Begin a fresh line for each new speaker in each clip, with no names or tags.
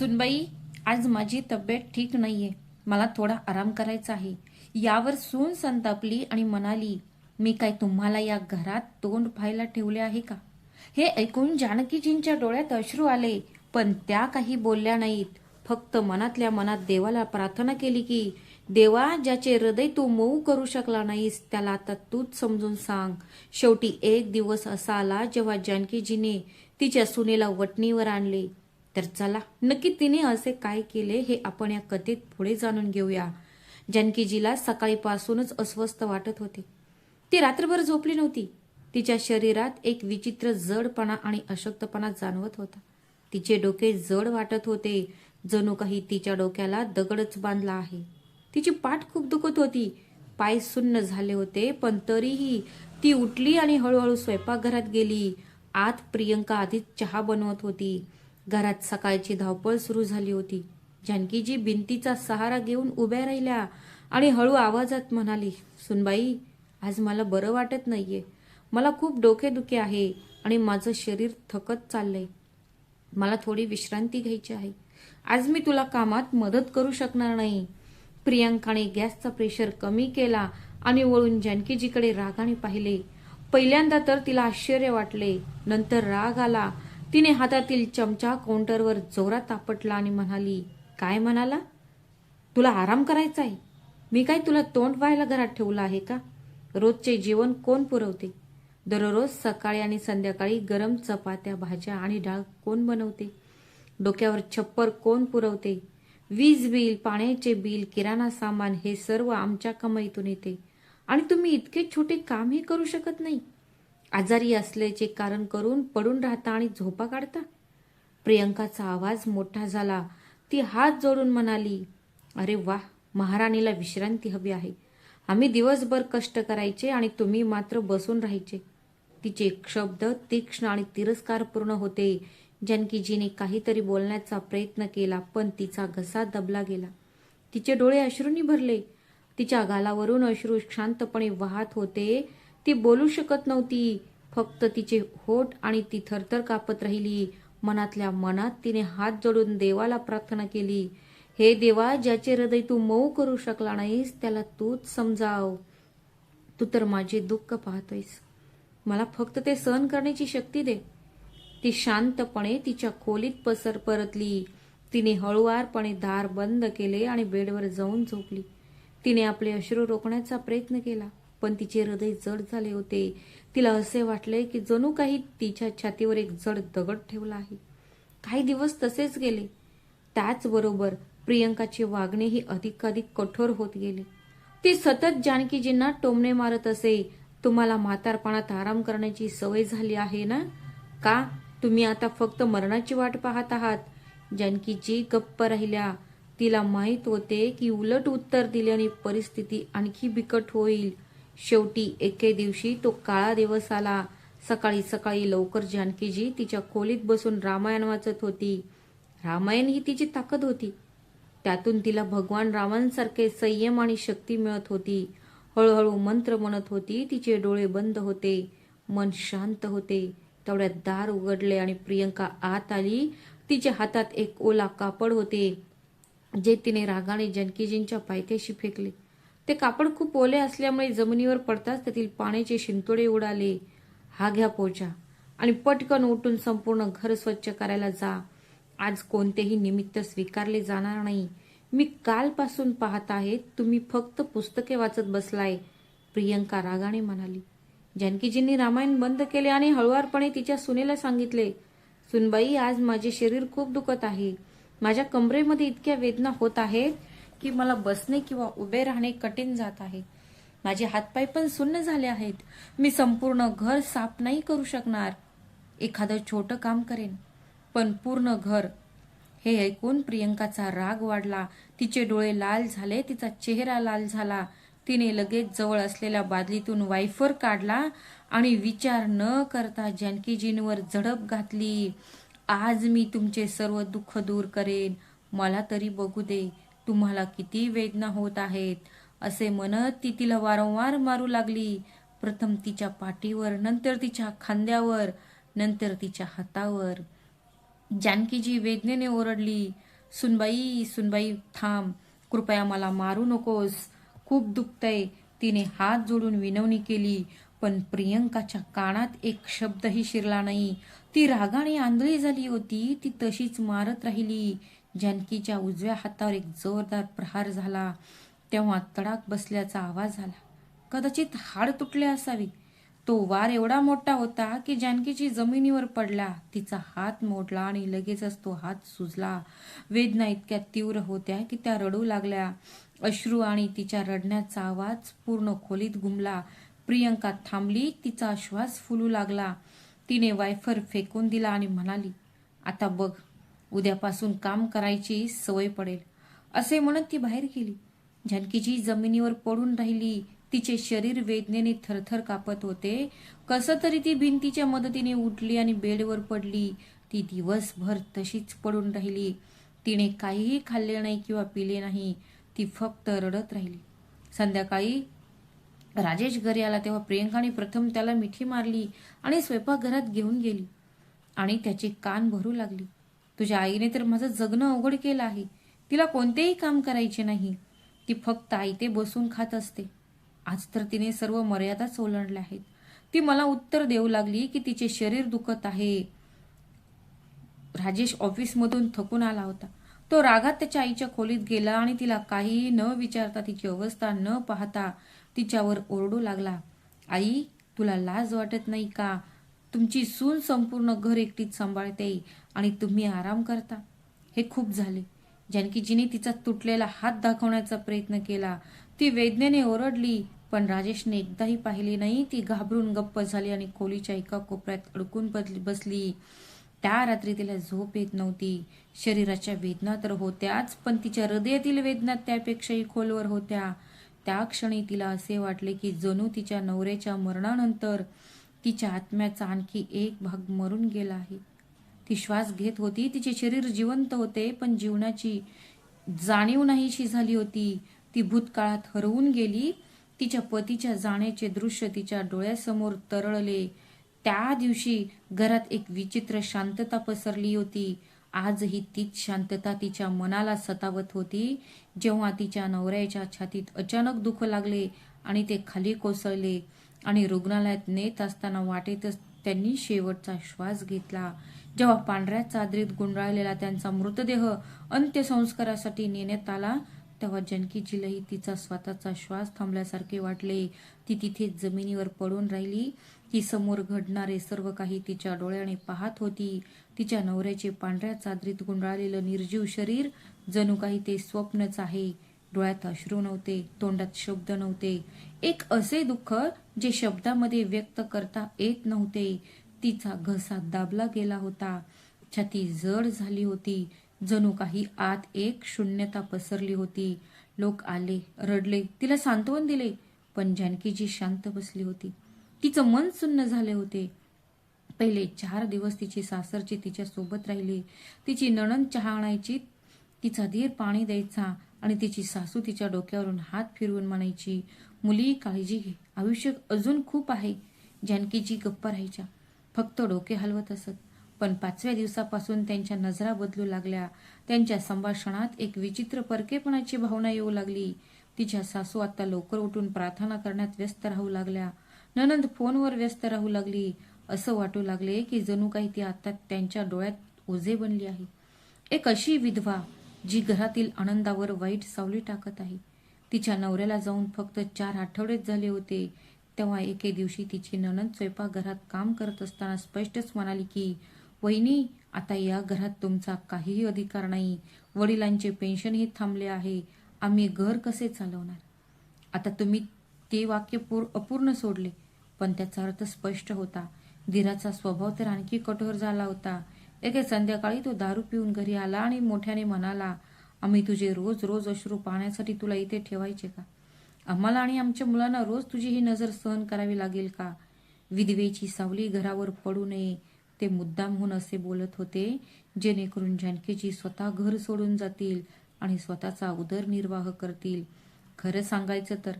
सुनबाई, आज माझी तब्येत ठीक नाहीये. मला थोडा आराम करायचा आहे. यावर सून संतापली आणि म्हणाली, मी काय तुम्हाला या घरात तोंड पाहायला ठेवले आहे का? हे ऐकून जानकीजींच्या डोळ्यात अश्रू आले, पण त्या काही बोलल्या नाहीत. फक्त मनातल्या मनात देवाला प्रार्थना केली की देवा, ज्याचे हृदय तू मऊ करू शकला नाहीस त्याला आता तूच समजून सांग. शेवटी एक दिवस असा आला जेव्हा जानकीजीने तिच्या सुनेला वटणीवर आणले. तर चला, नक्की तिने असे काय केले हे आपण या कथेत पुढे जाणून घेऊया. जानकीजीला सकाळीपासूनच अस्वस्थ वाटत होते. ती रात्रभर झोपली नव्हती. तिच्या शरीरात एक विचित्र जडपणा आणि अशक्तपणा जाणवत होता. तिचे डोके जड वाटत होते, जणू काही तिच्या डोक्याला दगडच बांधला आहे. तिची पाठ खूप दुखत होती, पाय सुन्न झाले होते, पण तरीही ती उठली आणि हळूहळू स्वयंपाकघरात गेली. आत प्रियंका आधीच चहा बनवत होती. घरात सकाळची धावपळ सुरू झाली होती. जानकीजी भिंतीचा सहारा घेऊन उभ्या राहिल्या आणि हळू आवाजात म्हणाली, सुनबाई, आज मला बरं वाटत नाहीये. मला खूप डोकेदुखी आहे आणि माझं शरीर थकत चाललंय. मला थोडी विश्रांती घ्यायची आहे. आज मी तुला कामात मदत करू शकणार नाही. प्रियंकाने गॅसचा प्रेशर कमी केला आणि वळून जानकीजीकडे रागाने पाहिले. पहिल्यांदा तर तिला आश्चर्य वाटले, नंतर राग आला. तिने हातातील चमचा काउंटरवर जोरात आपटला आणि म्हणाली, काय म्हणाला? तुला आराम करायचा आहे? मी काय तुला तोंड व्हायला घरात ठेवलं आहे का? रोजचे जेवण कोण पुरवते? दररोज सकाळी आणि संध्याकाळी गरम चपात्या, भाज्या आणि डाळ कोण बनवते? डोक्यावर छप्पर कोण पुरवते? वीज बिल, पाण्याचे बिल, किराणा सामान हे सर्व आमच्या कमाईतून येते आणि तुम्ही इतके छोटे कामही करू शकत नाही. आजारी असल्याचे कारण करून पडून राहता आणि झोपा काढता. प्रियंकाचा आवाज मोठा झाला. ती हात जोडून म्हणाली, अरे वा, महाराणीला विश्रांती हवी आहे. आम्ही दिवसभर कष्ट करायचे आणि तुम्ही मात्र बसून राहायचे. तिचे शब्द तीक्ष्ण आणि तिरस्कारपूर्ण होते. जानकीजीने काहीतरी बोलण्याचा प्रयत्न केला, पण तिचा घसा दबला गेला. तिचे डोळे अश्रूंनी भरले. तिच्या गालावरून अश्रू शांतपणे वाहत होते. ती बोलू शकत नव्हती. फक्त तिचे होठ आणि ती थरथर कापत राहिली. मनातल्या मनात तिने हात जोडून देवाला प्रार्थना केली, हे देवा, ज्याचे हृदय तू मऊ करू शकला नाहीस त्याला तूच समजाव. तू तर माझे दुःख पाहतोयस. मला फक्त ते सहन करण्याची शक्ती दे. ती शांतपणे तिच्या खोलीत परतली. तिने हळुवारपणे दार बंद केले आणि बेडवर जाऊन झोपली. तिने आपले अश्रू रोखण्याचा प्रयत्न केला, पण तिचे हृदय जड झाले होते. तिला असे वाटले की जणू काही तिच्या छातीवर एक जड दगड ठेवला आहे. काही दिवस तसेच गेले. त्याचबरोबर प्रियंकाचे वागणेही अधिकाधिक कठोर होत गेले. ती सतत जानकीजींना टोमणे मारत असे, तुम्हाला म्हातारपणात आराम करण्याची सवय झाली आहे ना? का तुम्ही आता फक्त मरणाची वाट पाहत आहात? जानकीजी गप्प राहिल्या. तिला माहित होते की उलट उत्तर दिल्याने परिस्थिती आणखी बिकट होईल. शेवटी एके दिवशी तो काळा दिवस आला. सकाळी सकाळी लवकर जानकीजी तिच्या खोलीत बसून रामायण वाचत होती. रामायण ही तिची ताकद होती. त्यातून तिला भगवान रामांसारखे संयम आणि शक्ती मिळत होती. हळूहळू मंत्र म्हणत होती. तिचे डोळे बंद होते, मन शांत होते. तेवढ्यात दार उघडले आणि प्रियंका आत आली. तिच्या हातात एक ओला कापड होते, जे तिने रागाने जानकीजींच्या पायथ्याशी फेकले. ते कापड खूप ओले असल्यामुळे जमिनीवर पडताच त्यातील पाण्याचे शिंतोडे उडाले. हा घ्या पोचा आणि पटकन उठून संपूर्ण घर स्वच्छ करायला जा. आज कोणतेही निमित्त स्वीकारले जाणार नाही. मी कालपासून पाहत आहे तुम्ही फक्त पुस्तके वाचत बसलाय, प्रियंका रागाने म्हणाली. जानकीजींनी रामायण बंद केले आणि हळुवारपणे तिच्या सुनेला सांगितले, सुनबाई, आज माझे शरीर खूप दुखत आहे. माझ्या कमरेमध्ये इतक्या वेदना होत आहेत की मला बसणे किंवा उभे राहणे कठीण जात आहे. माझे हातपाय पण सुन्न झाले आहेत. मी संपूर्ण घर साफ नाही करू शकणार. एखादं छोटं काम करेन, पण पूर्ण घर. हे ऐकून प्रियंकाचा राग वाढला. तिचे डोळे लाल झाले, तिचा चेहरा लाल झाला. तिने लगेच जवळ असलेल्या बादलीतून वायफर काढला आणि विचार न करता जानकीजींवर झडप घातली. आज मी तुमचे सर्व दुःख दूर करेन. मला तरी बघू दे तुम्हाला किती वेदना होत आहेत. असे म्हणत ती तिला वारंवार मारू लागली. प्रथम तिच्या पाठीवर, नंतर तिच्या खांद्यावर, नंतर तिच्या हातावर. जानकीजी वेदनेने ओरडली, सुनबाई सुनबाई थांब, कृपया मला मारू नकोस, खूप दुखतंय. तिने हात जोडून विनवणी केली, पण प्रियंकाच्या कानात एक शब्दही शिरला नाही. ती रागाने आंधळी झाली होती. ती तशीच मारत राहिली. जानकीच्या उजव्या हातावर एक जोरदार प्रहार झाला. तेव्हा तडाक बसल्याचा आवाज झाला. कदाचित हाड तुटले असावे. तो वार एवढा मोठा होता की जानकीची जमिनीवर पडला. तिचा हात मोडला आणि लगेचच तो हात सुजला. वेदना इतक्या तीव्र होत्या की त्या रडू लागल्या. अश्रू आणि तिच्या रडण्याचा आवाज पूर्ण खोलीत घुमला. प्रियंका थांबली. तिचा श्वास फुलू लागला. तिने वायफर फेकून दिला आणि म्हणाली, आता बघ, उद्यापासून काम करायची सवय पडेल. असे म्हणत ती बाहेर गेली. जानकीची जमिनीवर पडून राहिली. तिचे शरीर वेदनेने थरथर कापत होते. कसं तरी ती भिंतीच्या मदतीने उठली आणि बेडवर पडली. ती दिवसभर तशीच पडून राहिली. तिने काहीही खाल्ले नाही किंवा पिले नाही. ती फक्त रडत राहिली. संध्याकाळी राजेश घरी आला तेव्हा प्रियंकाने प्रथम त्याला मिठी मारली आणि स्वयंपाकघरात घेऊन गेली आणि त्याचे कान भरू लागली. तुझ्या आईने तर माझं जगणं अवघड केलं आहे. तिला कोणतेही काम करायचे नाही. ती फक्त आयते बसून खात असते. आज तर तिने सर्व मर्यादाच ओलांडल्या आहेत. ती मला उत्तर देऊ लागली की तिचे शरीर दुखत आहे. राजेश ऑफिसमधून थकून आला होता. तो रागात त्याच्या आईच्या खोलीत गेला आणि तिला काहीही न विचारता, तिची अवस्था न पाहता तिच्यावर ओरडू लागला. आई, तुला लाज वाटत नाही का? तुमची सून संपूर्ण घर एकटीच सांभाळते आणि तुम्ही आराम करता. हे खूप झाले. जानकीजीने तिचा तुटलेला हात दाखवण्याचा प्रयत्न केला. ती वेदनेने ओरडली, पण राजेशने एकदाही पाहिली नाही. ती घाबरून गप्प झाली आणि खोलीच्या एका कोपऱ्यात अडकून बसली. त्या रात्री तिला झोप येत नव्हती. शरीराच्या वेदना तर होत्याच, पण तिच्या हृदयातील वेदना त्यापेक्षाही खोलवर होत्या. त्या क्षणी तिला असे वाटले की जणू तिच्या नवऱ्याच्या मरणानंतर तिच्या आत्म्याचा आणखी एक भाग मरून गेला आहे. ती श्वास घेत होती. तिचे शरीर जिवंत होते, पण जीवनाची जाणीव नाहीशी झाली होती. ती भूतकाळात हरवून गेली. तिच्या पतीच्या जाण्याचे दृश्य तिच्या डोळ्यासमोर तरळले. त्या दिवशी घरात एक विचित्र शांतता पसरली होती. आजही तीच शांतता तिच्या मनाला सतावत होती. जेव्हा तिच्या नवऱ्याच्या छातीत अचानक दुःख लागले आणि ते खाली कोसळले आणि रुग्णालयात नेत असताना वाटेतच त्यांनी शेवटचा श्वास घेतला. जेव्हा पांढऱ्या चादरीत गुंडाळलेला त्यांचा मृतदेह अंत्यसंस्कारासाठी नेण्यात आला, तेव्हा जानकीजीलाही तिचा स्वतःचा श्वास थांबल्यासारखे वाटले. ती तिथेच जमिनीवर पडून राहिली. ती समोर घडणारे सर्व काही तिच्या डोळ्याने पाहत होती. तिच्या नवऱ्याचे पांढऱ्या चादरीत गुंडाळलेलं निर्जीव शरीर जणू काही ते स्वप्नच आहे. डोळ्यात अश्रू नव्हते, तोंडात शब्द नव्हते. एक असे दुःख जे शब्दामध्ये व्यक्त करता येत नव्हते. तिचा घसा दाबला गेला होता. छाती जड झाली होती. जणू काही आत एक शून्यता पसरली होती. लोक आले, रडले, तिला सांत्वन दिले, पण जानकीजी शांत बसली होती. तिचं मन सुन्न झाले होते. पहिले 4 दिवस तिची सासरची तिच्या सोबत राहिली. तिची नणंद चहा आणायची, तिचा धीर पाणी द्यायचा आणि तिची सासू तिच्या डोक्यावरून हात फिरवून म्हणायची, मुली काळजी घे, आयुष्य अजून खूप आहे. जानकीजी गप्प राहायच्या, फक्त डोके हलवत असत. पण 5व्या दिवसापासून त्यांच्या नजरा बदलू लागल्या. त्यांच्या संभाषणात एक विचित्र परकेपणाची भावना येऊ लागली. तिच्या सासू आता लवकर उठून प्रार्थना करण्यात व्यस्त राहू लागल्या. नणंद फोनवर व्यस्त राहू लागली. असं वाटू लागले की जणू काही ती आता त्यांच्या डोळ्यात ओझे बनली आहे. एक अशी विधवा जी घरातील आनंदावर वाईट सावली टाकत आहे. तिच्या नवऱ्याला जाऊन फक्त 4 आठवडेच झाले होते. तेव्हा एके दिवशी तिची नणंद स्वयंपाकघरात काम करत असताना स्पष्टच म्हणाली की, वहिनी, आता या घरात तुमचा काहीही अधिकार नाही. वडिलांचे पेन्शनही थांबले आहे. आम्ही घर कसे चालवणार? आता तुम्ही ते वाक्य अपूर्ण सोडले, पण त्याचा अर्थ स्पष्ट होता. धीराचा स्वभाव तर आणखी कठोर झाला होता. एके संध्याकाळी तो दारू पिऊन घरी आला आणि मोठ्याने म्हणाला, आम्ही तुझे रोज रोज अश्रू पाहण्यासाठी तुला इथे ठेवायचे का? आम्हाला आणि आमच्या मुलांना रोज तुझी ही नजर सहन करावी लागेल का? विधवेची सावली घरावर पडू नये. ते मुद्दामहून असे बोलत होते जेणेकरून जानकीजी स्वतः घर सोडून जातील आणि स्वतःचा उदरनिर्वाह करतील. खरं सांगायचं तर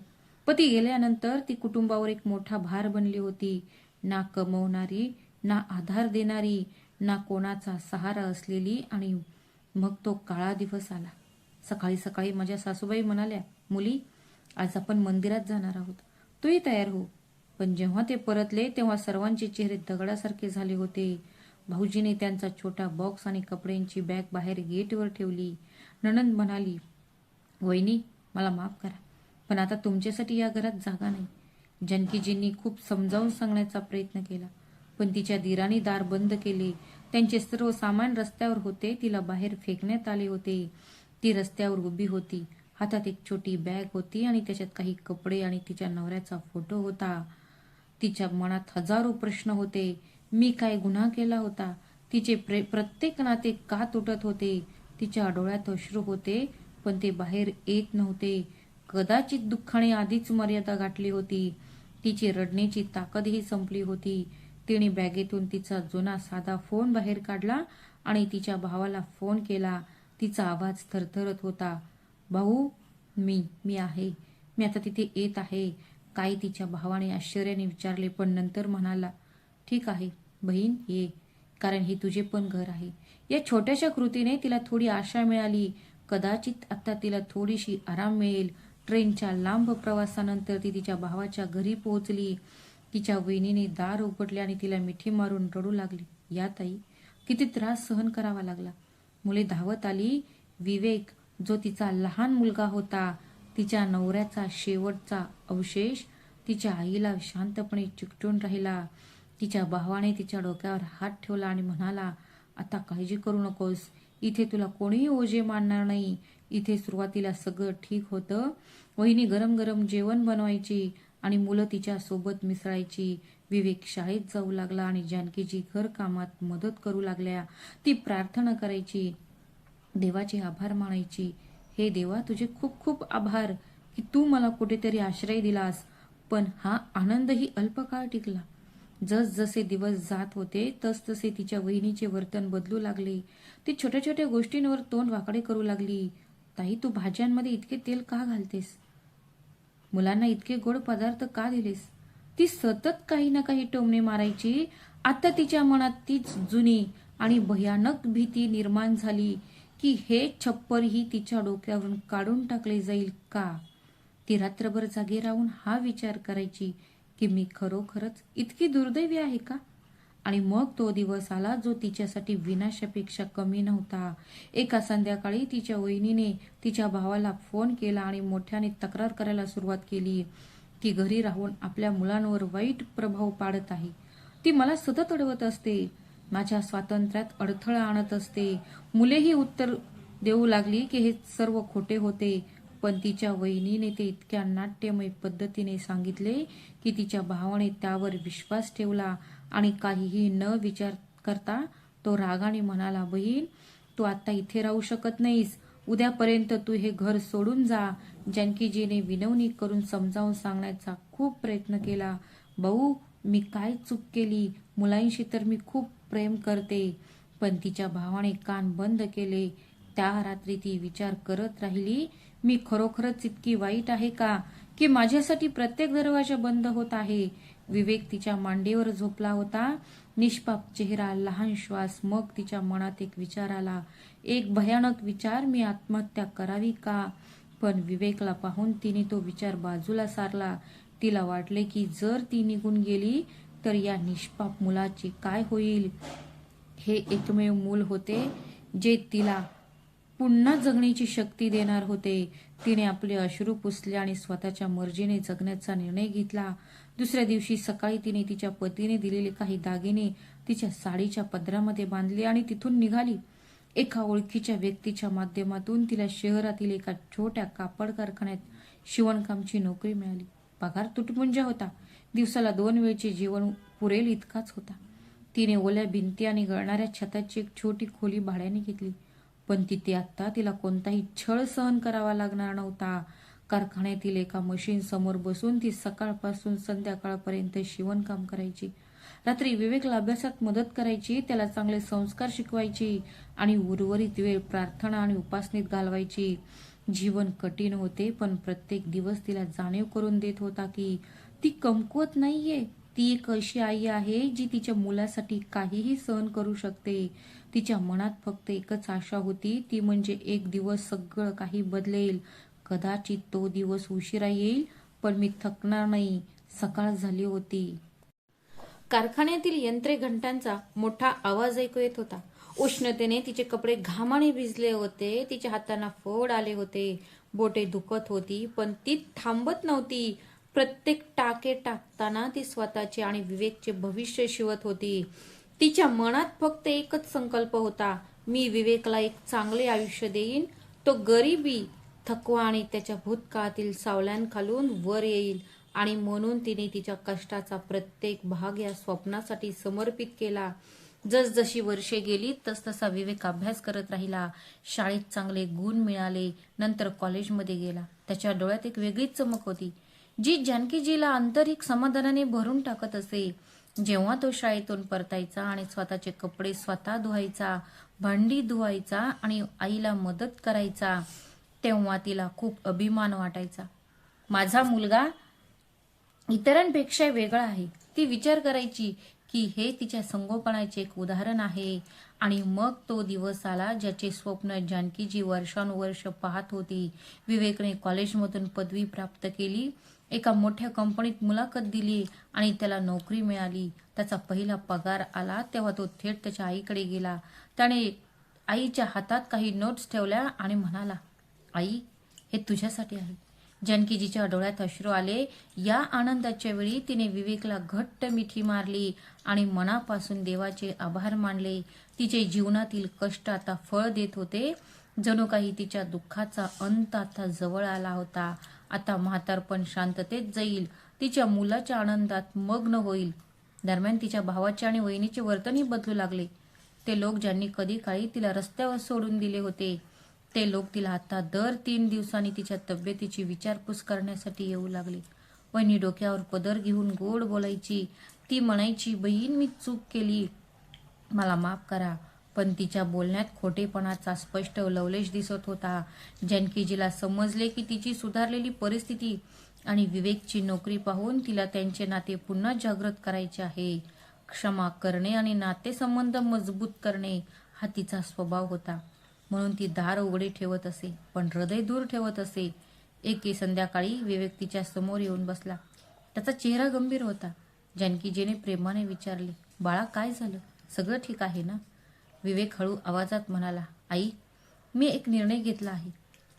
पती गेल्यानंतर ती कुटुंबावर एक मोठा भार बनली होती. ना कमवणारी, ना आधार देणारी, ना कोणाचा सहारा असलेली आणि मग तो काळा दिवस आला. सकाळी सकाळी माझ्या सासूबाई म्हणाल्या, मुली, आज आपण मंदिरात जाणार आहोत, तूही तयार हो. पण जेव्हा ते परतले तेव्हा सर्वांचे चेहरे दगडासारखे झाले होते. भाऊजीने त्यांचा छोटा बॉक्स आणि कपड्यांची बॅग बाहेर गेटवर ठेवली. नणंद म्हणाली, वहिनी, मला माफ करा, पण आता तुमच्यासाठी या घरात जागा नाही. जानकीजींनी खूप समजावून सांगण्याचा प्रयत्न केला, पण तिच्या दिराने दार बंद केले. त्यांचे सर्व सामान रस्त्यावर होते. तिला बाहेर फेकण्यात आले होते. ती रस्त्यावर उभी होती. हातात एक छोटी बॅग होती आणि त्याच्यात काही कपडे आणि तिच्या नवऱ्याचा फोटो होता. तिच्या मनात हजारो प्रश्न होते. मी काय गुन्हा केला होता? तिचे प्रत्येक नाते का तुटत होते? तिच्या डोळ्यात अश्रू होते, पण ते बाहेर येत नव्हते. कदाचित दुःखाने आधीच मर्यादा गाठली होती. तिची रडण्याची ताकदही संपली होती. तिने बॅगेतून तिचा जुना साधा फोन बाहेर काढला आणि तिच्या भावाला फोन केला. तिचा आवाज थरथरत होता. भाऊ, मी आहे. मी आता तिथे येत आहे. काही तिच्या भावाने आश्चर्याने विचारले, पण नंतर म्हणाला, ठीक आहे बहीण, ये, कारण हे तुझे पण घर आहे. या छोट्याशा कृतीने तिला थोडी आशा मिळाली. कदाचित आता तिला थोडीशी आराम मिळेल. ट्रेनच्या लांब प्रवासानंतर ती तिच्या भावाच्या घरी पोहोचली. तिच्या वहिनीने दार उघडले आणि तिला मिठी मारून रडू लागली. या ताई, किती त्रास सहन करावा लागला. मुले धावत आली. विवेक, जो तिचा लहान मुलगा होता, तिच्या नवऱ्याचा शेवटचा अवशेष, तिच्या आईला शांतपणे चिकटून राहिला. तिच्या भावाने तिच्या डोक्यावर हात ठेवला आणि म्हणाला, आता काळजी करू नकोस. इथे तुला कोणीही ओझे मानणार नाही. इथे सुरुवातीला सगळं ठीक होतं. वहिनी गरम गरम जेवण बनवायची आणि मुलं तिच्या सोबत मिसळायची. विवेक शाळेत जाऊ लागला आणि जानकीजी घर कामात मदत करू लागल्या. ती प्रार्थना करायची, देवाचे आभार मानायची. हे देवा, तुझे खूप खूप आभार की तू मला कुठेतरी आश्रय दिलास. पण हा आनंदही अल्पकाळ टिकला. जसजसे दिवस जात होते तसतसे तिच्या वहिनीचे वर्तन बदलू लागले. ती छोट्या छोट्या गोष्टींवर तोंड वाकडे करू लागली. ताई, तू भाज्यांमध्ये इतके तेल का घालतेस? मुलांना इतके गोड पदार्थ का दिलेस? ती सतत काही ना काही टोमणे मारायची. आता तिच्या मनात तीच जुनी आणि भयानक भीती निर्माण झाली की हे छप्परही तिच्या डोक्यावरून काढून टाकले जाईल का? ती रात्रभर जागे राहून हा विचार करायची की मी खरोखरच इतकी दुर्दैवी आहे का? आणि मग तो दिवस आला जो तिच्यासाठी विनाशापेक्षा कमी नव्हता. एका संध्याकाळी तिच्या वहिनीने तिच्या भावाला फोन केला आणि मोठ्याने तक्रार करायला सुरुवात केली. ती घरी राहून आपल्या मुलांवर वाईट प्रभाव पाडत आहे. ती मला सतत अडवत असते, माझ्या स्वातंत्र्यात अडथळा आणत असते. मुलेही उत्तर देऊ लागली की हे सर्व खोटे होते. पण तिच्या वहिनीने ते इतक्या नाट्यमय पद्धतीने सांगितले की तिच्या भावाने त्यावर विश्वास ठेवला आणि काहीही न विचार करता तो रागाने म्हणाला, बहीण, तू आता इथे राहू शकत नाहीस. उद्यापर्यंत तू हे घर सोडून जा. जानकीजीने विनवणी करून समजावून सांगण्याचा खूप प्रयत्न केला. भाऊ, मी काय चूक केली? मुलांशी तर मी खूप प्रेम करते. पण तिच्या भावाने कान बंद केले. त्या रात्री ती विचार करत राहिली, मी खरोखरच इतकी वाईट आहे का की माझ्यासाठी प्रत्येक दरवाजा बंद होत आहे? विवेक तिच्या मांडीवर झोपला होता, निष्पाप चेहरा, लहान श्वास. मग तिच्या मनात एक विचार आला, एक भयानक विचार, मी आत्महत्या करावी का? पण विवेकला पाहून तिने तो विचार बाजूला सारला. तिला वाटले की जर ती निघून गेली तर या निष्पाप मुलाचे काय होईल? हे एकमेव मूल होते जे तिला पुन्हा जगण्याची शक्ती देणार होते. तिने आपले अश्रू पुसले आणि स्वतःच्या मर्जीने जगण्याचा निर्णय घेतला. दुसऱ्या दिवशी सकाळी तिने तिच्या पतीने दिलेले काही दागिने तिच्या साडीच्या पदरामध्ये बांधले आणि तिथून निघाली. एका ओळखीच्या व्यक्तीच्या माध्यमातून तिला शहरातील एका छोट्या कापड कारखान्यात शिवणकामची नोकरी मिळाली. पगार तुटपुंजा होता. दिवसाला 2 वेळचे जेवण पुरेल इतकाच होता. तिने ओल्या भिंती आणि गळणाऱ्या छताची एक छोटी खोली भाड्याने घेतली. पण तिथे आता तिला कोणताही छळ सहन करावा लागणार नव्हता. कारखान्यातील एका मशीन समोर बसून ती सकाळपासून संध्याकाळपर्यंत शिवणकाम करायची. रात्री विवेकला अभ्यासात मदत करायची, त्याला चांगले संस्कार शिकवायची आणि उर्वरित वेळ प्रार्थना आणि उपासनेत घालवायची. जीवन कठीण होते, पण प्रत्येक दिवस तिला जाणीव करून देत होता की ती कमकुवत नाहीये. ती एक अशी आई आहे जी तिच्या मुलासाठी काहीही सहन करू शकते. तिच्या मनात फक्त एकच आशा होती, ती म्हणजे एक दिवस सगळं काही बदलेल. कदाचित तो दिवस उशिरा येईल, पण मी थकणार नाही. सकाळ झाली होती. कारखान्यातील यंत्रे घंटांचा मोठा आवाज ऐकू येत होता. उष्णतेने तिचे कपडे घामाने भिजले होते. तिच्या हातांना फोड आले होते. बोटे दुखत होती, पण ती थांबत नव्हती. प्रत्येक टाके टाकताना ती स्वतःचे आणि विवेकचे भविष्य शिवत होती. तिच्या मनात फक्त एकच संकल्प होता, मी विवेकला एक चांगले आयुष्य देईन. तो गरिबी, थकवा आणि त्याच्या भूतकाळातील सावल्यांखालून वर येईल. आणि म्हणून तिने तिच्या कष्टाचा प्रत्येक भाग या स्वप्नासाठी समर्पित केला. जसजशी वर्षे गेली तसतसा विवेक अभ्यास करत राहिला. शाळेत चांगले गुण मिळाले. नंतर कॉलेजमध्ये गेला. त्याच्या डोळ्यात एक वेगळीच चमक होती, जी जानकीजीला आंतरिक समाधानाने भरून टाकत असे. जेव्हा तो शाळेतून परतायचा आणि स्वतःचे कपडे स्वतः धुवायचा, भांडी धुवायचा आणि आईला मदत करायचा, तेव्हा तिला खूप अभिमान वाटायचा. माझा मुलगा इतरांपेक्षा वेगळा आहे. ती विचार करायची की हे तिच्या संगोपनाचे एक उदाहरण आहे. आणि मग तो दिवस आला ज्याचे स्वप्न जानकीजी वर्षानुवर्ष पाहत होती. विवेकने कॉलेजमधून पदवी प्राप्त केली. एका मोठ्या कंपनीत मुलाखत दिली आणि त्याला नोकरी मिळाली. त्याचा पहिला पगार आला तेव्हा तो थेट त्याच्या आईकडे गेला. त्याने आईच्या हातात काही नोट्स ठेवल्या आणि म्हणाला, आई, हे तुझ्यासाठी आहे. जानकीजीच्या डोळ्यात अश्रू आले. या आनंदाच्या वेळी तिने विवेकला घट्ट मिठी मारली आणि मनापासून देवाचे आभार मानले. तिचे जीवनातील कष्ट आता फळ देत होते. जणू काही तिच्या दुःखाचा अंत आता जवळ आला होता. आता म्हातारपण शांततेत जाईल. तिच्या मुलाच्या आनंदात मग्न होईल. दरम्यान तिच्या भावाचे आणि वहिनीचे वर्तनही बदलू लागले. ते लोक ज्यांनी कधी काळी तिला रस्त्यावर सोडून दिले होते, ते लोक तिला आता दर 3 दिवसांनी तिच्या तब्येतीची विचारपूस करण्यासाठी येऊ लागले. वहिनी डोक्यावर पदर घेऊन गोड बोलायची. ती म्हणायची, बहीण, मी चूक केली, मला माफ करा. पण तिच्या बोलण्यात खोटेपणाचा स्पष्ट लवलेश दिसत होता. जानकीजीला समजले की तिची सुधारलेली परिस्थिती आणि विवेकची नोकरी पाहून तिला त्यांचे नाते पुन्हा जागृत करायचे आहे. क्षमा करणे आणि नातेसंबंध मजबूत करणे हा तिचा स्वभाव होता. म्हणून ती दार उघडे ठेवत असे, पण हृदय दूर ठेवत असे. एके संध्याकाळी विवेक तिच्या समोर येऊन बसला. त्याचा चेहरा गंभीर होता. जानकीजीने प्रेमाने विचारले, बाळा, काय झालं? सगळं ठीक आहे ना? विवेक हळू आवाजात म्हणाला, आई, मी एक निर्णय घेतला आहे.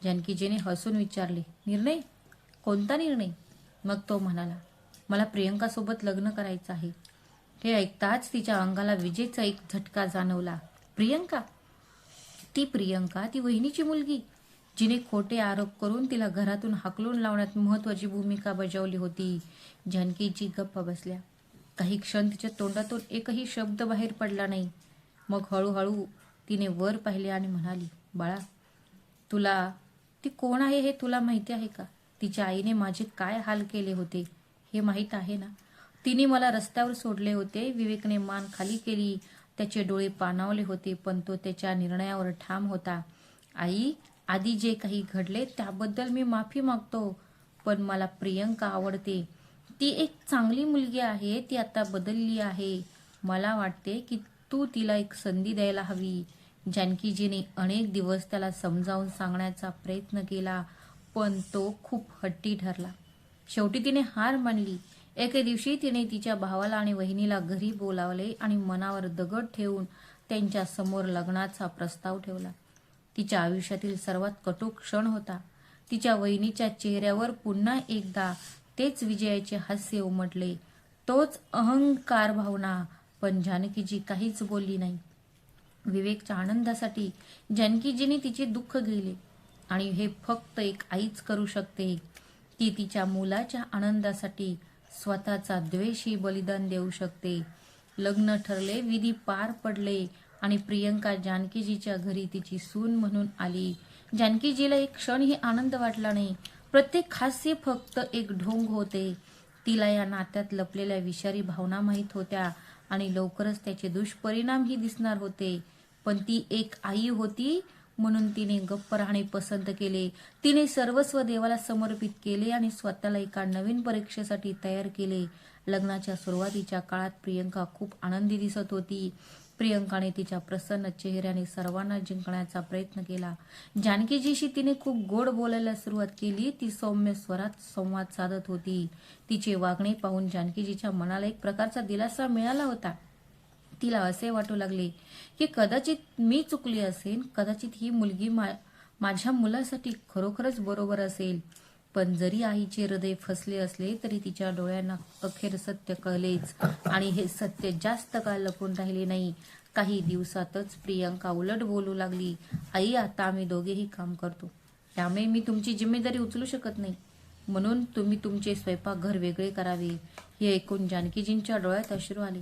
जानकीजीने हसून विचारले, निर्णय? कोणता निर्णय? मग तो म्हणाला, मला प्रियंकासोबत लग्न करायचं आहे. हे ऐकताच तिच्या अंगाला विजेचा एक झटका जाणवला. प्रियंका? ती प्रियंका, ती वहिनीची मुलगी, जिने खोटे आरोप करून तिला घरातून हाकलून लावण्यात महत्वाची भूमिका बजावली होती. जानकीजी गप्प बसल्या. काही क्षण तिच्या तोंडातून एकही शब्द बाहेर पडला नाही. मग हळूहळू तिने वर पाहिले आणि म्हणाली, बाळा, ती कोण आहे हे तुला माहिती आहे का? तिच्या आईने माझे काय हाल केले होते हे माहीत आहे ना? तिने मला रस्त्यावर सोडले होते. विवेकने मान खाली केली. त्याचे डोळे पाणावले होते, पण तो त्याच्या निर्णयावर ठाम होता. आई, आधी जे काही घडले त्याबद्दल मी माफी मागतो, पण मला प्रियंका आवडते. ती एक चांगली मुलगी आहे. ती आता बदलली आहे. मला वाटते की तू तिला एक संधी द्यायला हवी. जानकीजीने अनेक दिवस त्याला समजावून सांगण्याचा प्रयत्न केला, पण तो खूप हट्टी ठरला. शेवटी तिने हार मानली. एके दिवशी तिने तिच्या भावाला आणि वहिनीला घरी बोलावले आणि मनावर दगड ठेवून त्यांच्या समोर लग्नाचा प्रस्ताव ठेवला. तिच्या आयुष्यातील सर्वात कटू क्षण होता. तिच्या वहिनीच्या चेहऱ्यावर पुन्हा एकदा तेच विजयाचे हास्य उमटले, तोच अहंकार भावना. पण जानकीजी काहीच बोलली नाही. विवेकच्या आनंदासाठी जानकीजीने तिचे दुःख गेले, आणि हे फक्त एक आईच करू शकते. ती तिच्या मुलाच्या आनंदासाठी स्वतःचा द्वेषही बलिदान देऊ शकते. लग्न ठरले, विधी पार पडले आणि प्रियंका जानकीजीच्या घरी तिची सून म्हणून आली. जानकीजीला एक क्षणही आनंद वाटला नाही. प्रत्येक हास्य फक्त एक ढोंग होते. तिला या नात्यात लपलेल्या विषारी भावना माहीत होत्या आणि लवकरच त्याचे दुष्परिणामही दिसणार होते. पण ती एक आई होती म्हणून तिने गप्प राहणे पसंत केले. तिने सर्वस्व देवाला समर्पित केले आणि स्वतःला एका नवीन परीक्षेसाठी तयार केले. लग्नाच्या सुरुवातीच्या काळात प्रियंका खूप आनंदी दिसत होती. प्रियंकाने तिच्या प्रसन्न चेहऱ्याने सर्वांना जिंकण्याचा प्रयत्न केला. जानकीजीशी तिने खूप गोड बोलायला सुरुवात केली. ती सौम्य स्वरात संवाद साधत होती. तिचे वागणे पाहून जानकीजीच्या मनाला एक प्रकारचा दिलासा मिळाला होता. तिला असे वाटू लागले की कदाचित मी चुकली असेल, कदाचित ही मुलगी माझ्या मुलासाठी खरोखरच बरोबर असेल. पण जरी आईचे हृदय फसले असले तरी तिच्या डोळ्यांना अखेर सत्य कळलेच, आणि हे सत्य जास्त काळ लपून राहिले नाही. काही दिवसातच प्रियंका उलट बोलू लागली. आई, आता आम्ही दोघेही काम करतो, त्यामुळे मी तुमची जिम्मेदारी उचलू शकत नाही, म्हणून तुम्ही तुमचे स्वयंपाकघर वेगळे करावे. हे ऐकून जानकीजींच्या डोळ्यात अश्रू आले,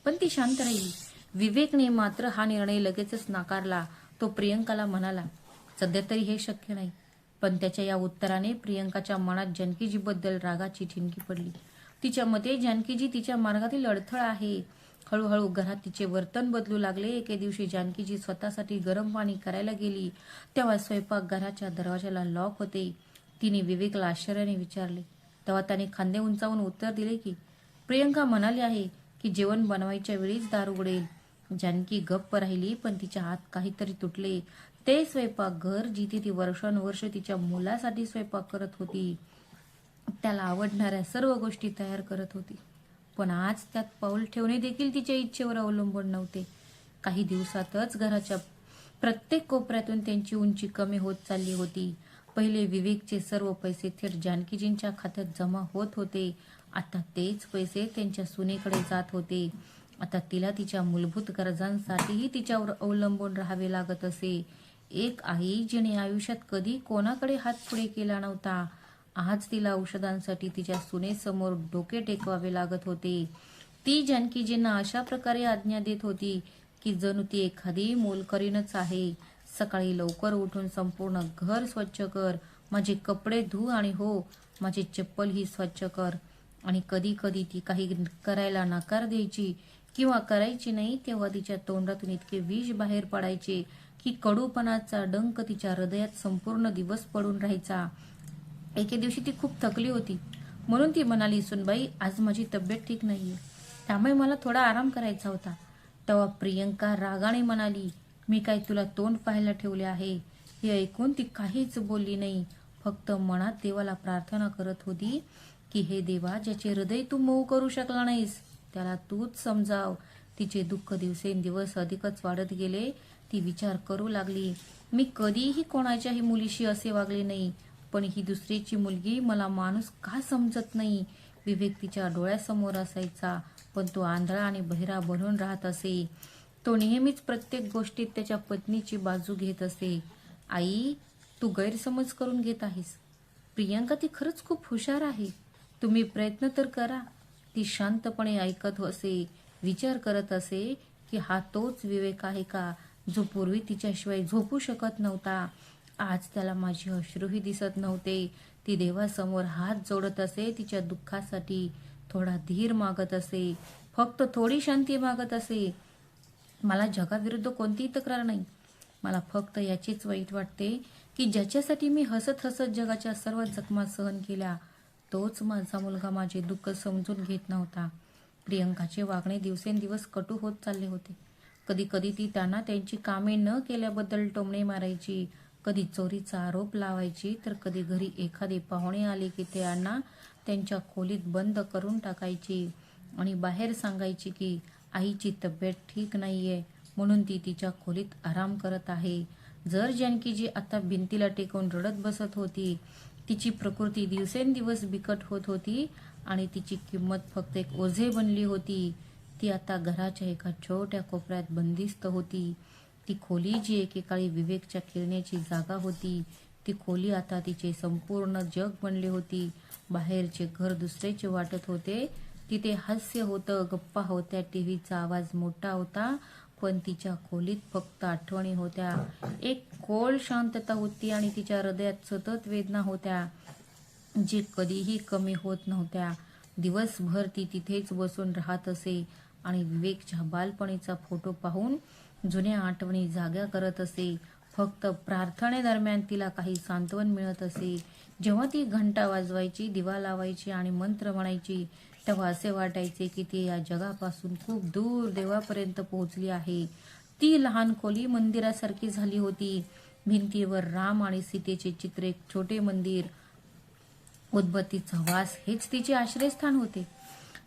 पण ती शांत राहिली. विवेकने मात्र हा निर्णय लगेचच नाकारला. तो प्रियंकाला म्हणाला, सध्या तरी हे शक्य नाही. पण त्याच्या या उत्तराने प्रियंकाच्या मनात जानकीजीबद्दल रागाची ठिणगी पडली. तिच्या मते जानकीजी तिच्या मार्गातील अडथळा आहे. हळूहळू घरात तिचे वर्तन बदलू लागले. एके दिवशी जानकीजी स्वतःसाठी गरम पाणी करायला गेली तेव्हा स्वयंपाकघराच्या दरवाजाला लॉक होते. तिने विवेकला आश्चर्याने विचारले. तेव्हा त्याने खांदे उंचावून उत्तर दिले की प्रियंका म्हणाली आहे की जेवण बनवायच्या वेळीच दार उघडेल. जानकी गप्प राहिली, पण तिच्या हात काहीतरी तुटले. ते स्वयंपाकघर जिथे ती वर्षानुवर्ष तिच्या मुलासाठी स्वयंपाक करत होती, त्याला आवडणाऱ्या सर्व गोष्टी तयार करत होती. पण आज त्यात पाऊल ठेवणे देखील तिच्या इच्छेवर अवलंबून नव्हते. काही दिवसातच घराच्या प्रत्येक कोपऱ्यातून त्यांची उंची कमी होत चालली होती. पहिले विवेकचे सर्व पैसे थेट जानकीजींच्या खात्यात जमा होत होते. आता तेच पैसे त्यांच्या सुनेकडे जात होते. आता तिला तिच्या मूलभूत गरजांसाठीही तिच्यावर अवलंबून राहावे लागत असे. एक आई जिने आयुष्यात कधी कोणाकडे हात पुढे केला नव्हता, आज तिला औषधांसाठी तिच्या सुनेसमोर डोके टेकवावे लागत होते. ती जानकीजींना अशा प्रकारे आज्ञा देत होती की जणू ती एखादी मोलकरीणच आहे. सकाळी लवकर उठून संपूर्ण घर स्वच्छ कर, माझे कपडे धु, आणि हो, माझी चप्पलही स्वच्छ कर. आणि कधी कधी ती काही करायला नकार द्यायची किंवा करायची नाही तेव्हा तिच्या तोंडातून इतके विष बाहेर पडायचे की कडूपणाचा डंक तिच्या हृदयात संपूर्ण दिवस पडून राहायचा. एके दिवशी ती खूप थकली होती, म्हणून ती म्हणाली, सुनबाई, आज माझी तब्येत ठीक नाहीये, त्यामुळे मला थोडा आराम करायचा होता. तेव्हा प्रियंका रागाने म्हणाली, मी काय तुला तोंड पाहायला ठेवले आहे? हे ऐकून ती काहीच बोलली नाही, फक्त मनात देवाला प्रार्थना करत होती की हे देवा, ज्याचे हृदय तू मऊ करू शकला नाहीस त्याला तूच समजाव. तिचे दुःख दिवसेंदिवस अधिकच वाढत गेले. ती विचार करू लागली, मी कधीही कोणाच्याही मुलीशी असे वागले नाही, पण ही दुसरीची मुलगी मला माणूस का समजत नाही? विवेक तिच्या डोळ्यासमोर असायचा, पण तो आंधळा आणि बहिरा बनून राहत असे. तो नेहमीच प्रत्येक गोष्टीत त्याच्या पत्नीची बाजू घेत असे. आई, तू गैरसमज करून घेत आहेस. प्रियंका ती खरंच खूप हुशार आहे, तुम्ही प्रयत्न तर करा. ती शांतपणे ऐकत असे, विचार करत असे की हा तोच विवेक आहे का जो पूर्वी तिच्याशिवाय झोपू शकत नव्हता. आज त्याला माझे अश्रूही दिसत नव्हते. ती देवासमोर हात जोडत असे, तिच्या दुःखासाठी थोडा धीर मागत असे, फक्त थोडी शांती मागत असे. मला जगाविरुद्ध कोणतीही तक्रार नाही, मला फक्त याचीच वाईट वाटते की ज्याच्यासाठी मी हसत हसत जगाच्या सर्व जखमा सहन केल्या, तोच माझा मुलगा माझे दुःख समजून घेत नव्हता. प्रियंकाचे वागणे दिवसेंदिवस कटू होत चालले होते. कधी कधी ती त्यांना त्यांची कामे न केल्याबद्दल टोमणे मारायची, कधी चोरीचा आरोप लावायची, तर कधी घरी एखादे पाहुणे आले की त्यांना त्यांच्या खोलीत बंद करून टाकायची आणि बाहेर सांगायची की आईची तब्येत ठीक नाहीये, म्हणून ती तिच्या खोलीत आराम करत आहे. जर जानकीजी आता भिंतीला टेकून रडत बसत होती. तिची प्रकृती दिवसेंदिवस बिकट होत होती आणि तिची किंमत फक्त एक ओझे बनली होती. ती आता घराच्या एका छोट्या कोपऱ्यात बंदिस्त होती. ती खोली जी एकेकाळी विवेकच्या खेळण्याची जागा होती, ती खोली आता तिचे संपूर्ण जग बनले होती. बाहेरचे घर दुसरेचे वाटत होते. तिथे हास्य होतं, गप्पा होत्या, टीव्हीचा आवाज मोठा होता, पण तिच्या खोलीत फक्त आठवणी होत्या. एक खोल शांतता होती आणि तिच्या हृदयात सतत वेदना होत्या, जे कधीही कमी होत नव्हत्या. दिवसभर ती तिथेच बसून राहत असे आणि विवेकच्या बालपणीचा फोटो पाहून जुन्या आठवणी जाग्या करत असे. फक्त प्रार्थनेदरम्यान तिला काही सांत्वन मिळत असे. जेव्हा ती घंटा वाजवायची, दिवा लावायची आणि मंत्र म्हणायची, तेव्हा असे वाटायचे की ती या जगापासून खूप दूर देवापर्यंत पोहोचली आहे. ती लहान खोली मंदिरासारखी झाली होती. भिंतीवर राम आणि सीतेचे चित्र, एक छोटे मंदिर, उदबत्तीचा वास हेच तिचे आश्रयस्थान होते.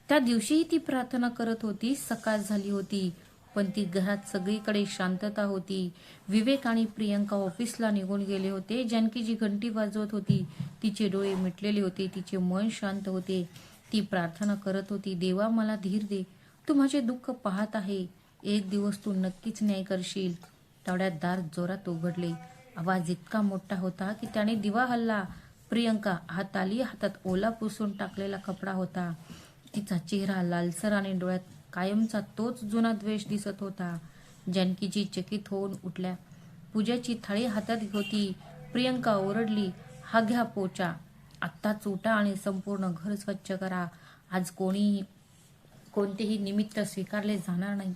त्या दिवशीही ती प्रार्थना करत होती. सकाळ झाली होती, पण ती घरात सगळीकडे शांतता होती. विवेक आणि प्रियंका ऑफिसला निघून गेले होते. जानकीजी घंटी वाजवत होती. तिचे डोळे मिटलेले होते, तिचे मन शांत होते. ती प्रार्थना करत होती, देवा मला धीर दे, तू माझे दुःख पाहत आहे, एक दिवस तू नक्कीच न्याय करशील. तेवढ्यात दार जोरात उघडले. आवाज इतका मोठा होता की त्याने दिवा हल्ला. प्रियंका आत आली. हातात ओला पुसून टाकलेला कपडा होता. तिचा चेहरा लालसर आणि डोळ्यात कायमचा तोच जुना द्वेष दिसत होता. जानकीजी चकित होऊन उठल्या. पूजाची थाळी हातात होती. प्रियंका ओरडली, हा घ्या पोचा, आत्ताच उठा आणि संपूर्ण घर स्वच्छ करा. आज कोणतेही निमित्त स्वीकारले जाणार नाही.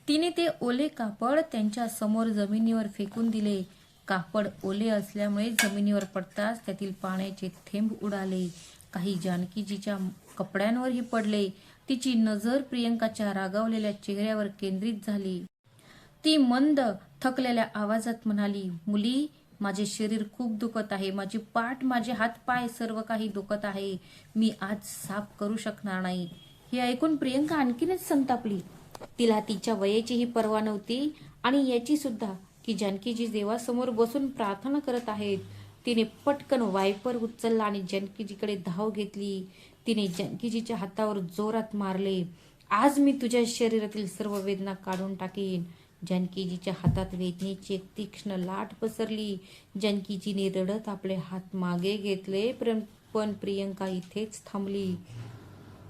तिने ते ओले कापड त्यांच्या समोर जमिनीवर फेकून दिले. कापड ओले असल्यामुळे जमिनीवर पडताच त्यातील पाण्याचे थेंब उडाले. काही जानकीजीच्या कपड्यांवरही पडले. तिची नजर प्रियंकाच्या रागावलेल्या चेहऱ्यावर केंद्रित झाली. ती मंद, थकलेल्या आवाजात म्हणाली, मुली, माझे शरीर खूप दुखत आहे, माझी पाठ, माझे हात पाय सर्व काही दुखत आहे. मी आज साफ करू शकणार नाही. हे ऐकून प्रियंका आणखीनच संतापली. तिला तिच्या वयाचीही पर्वा नव्हती आणि याची सुद्धा की जानकीजी देवासमोर बसून प्रार्थना करत आहेत. तिने पटकन वायपर उचलला आणि जानकीजीकडे धाव घेतली. तिने जानकीजीच्या हातावर जोरात मारले. आज मी तुझ्या शरीरातील सर्व वेदना काढून टाकेन. जानकीजीच्या हातात वेदनेची एक तीक्ष्ण लाट पसरली. जानकीजीने रडत आपले हात मागे घेतले, पण प्रियंका इथेच थांबली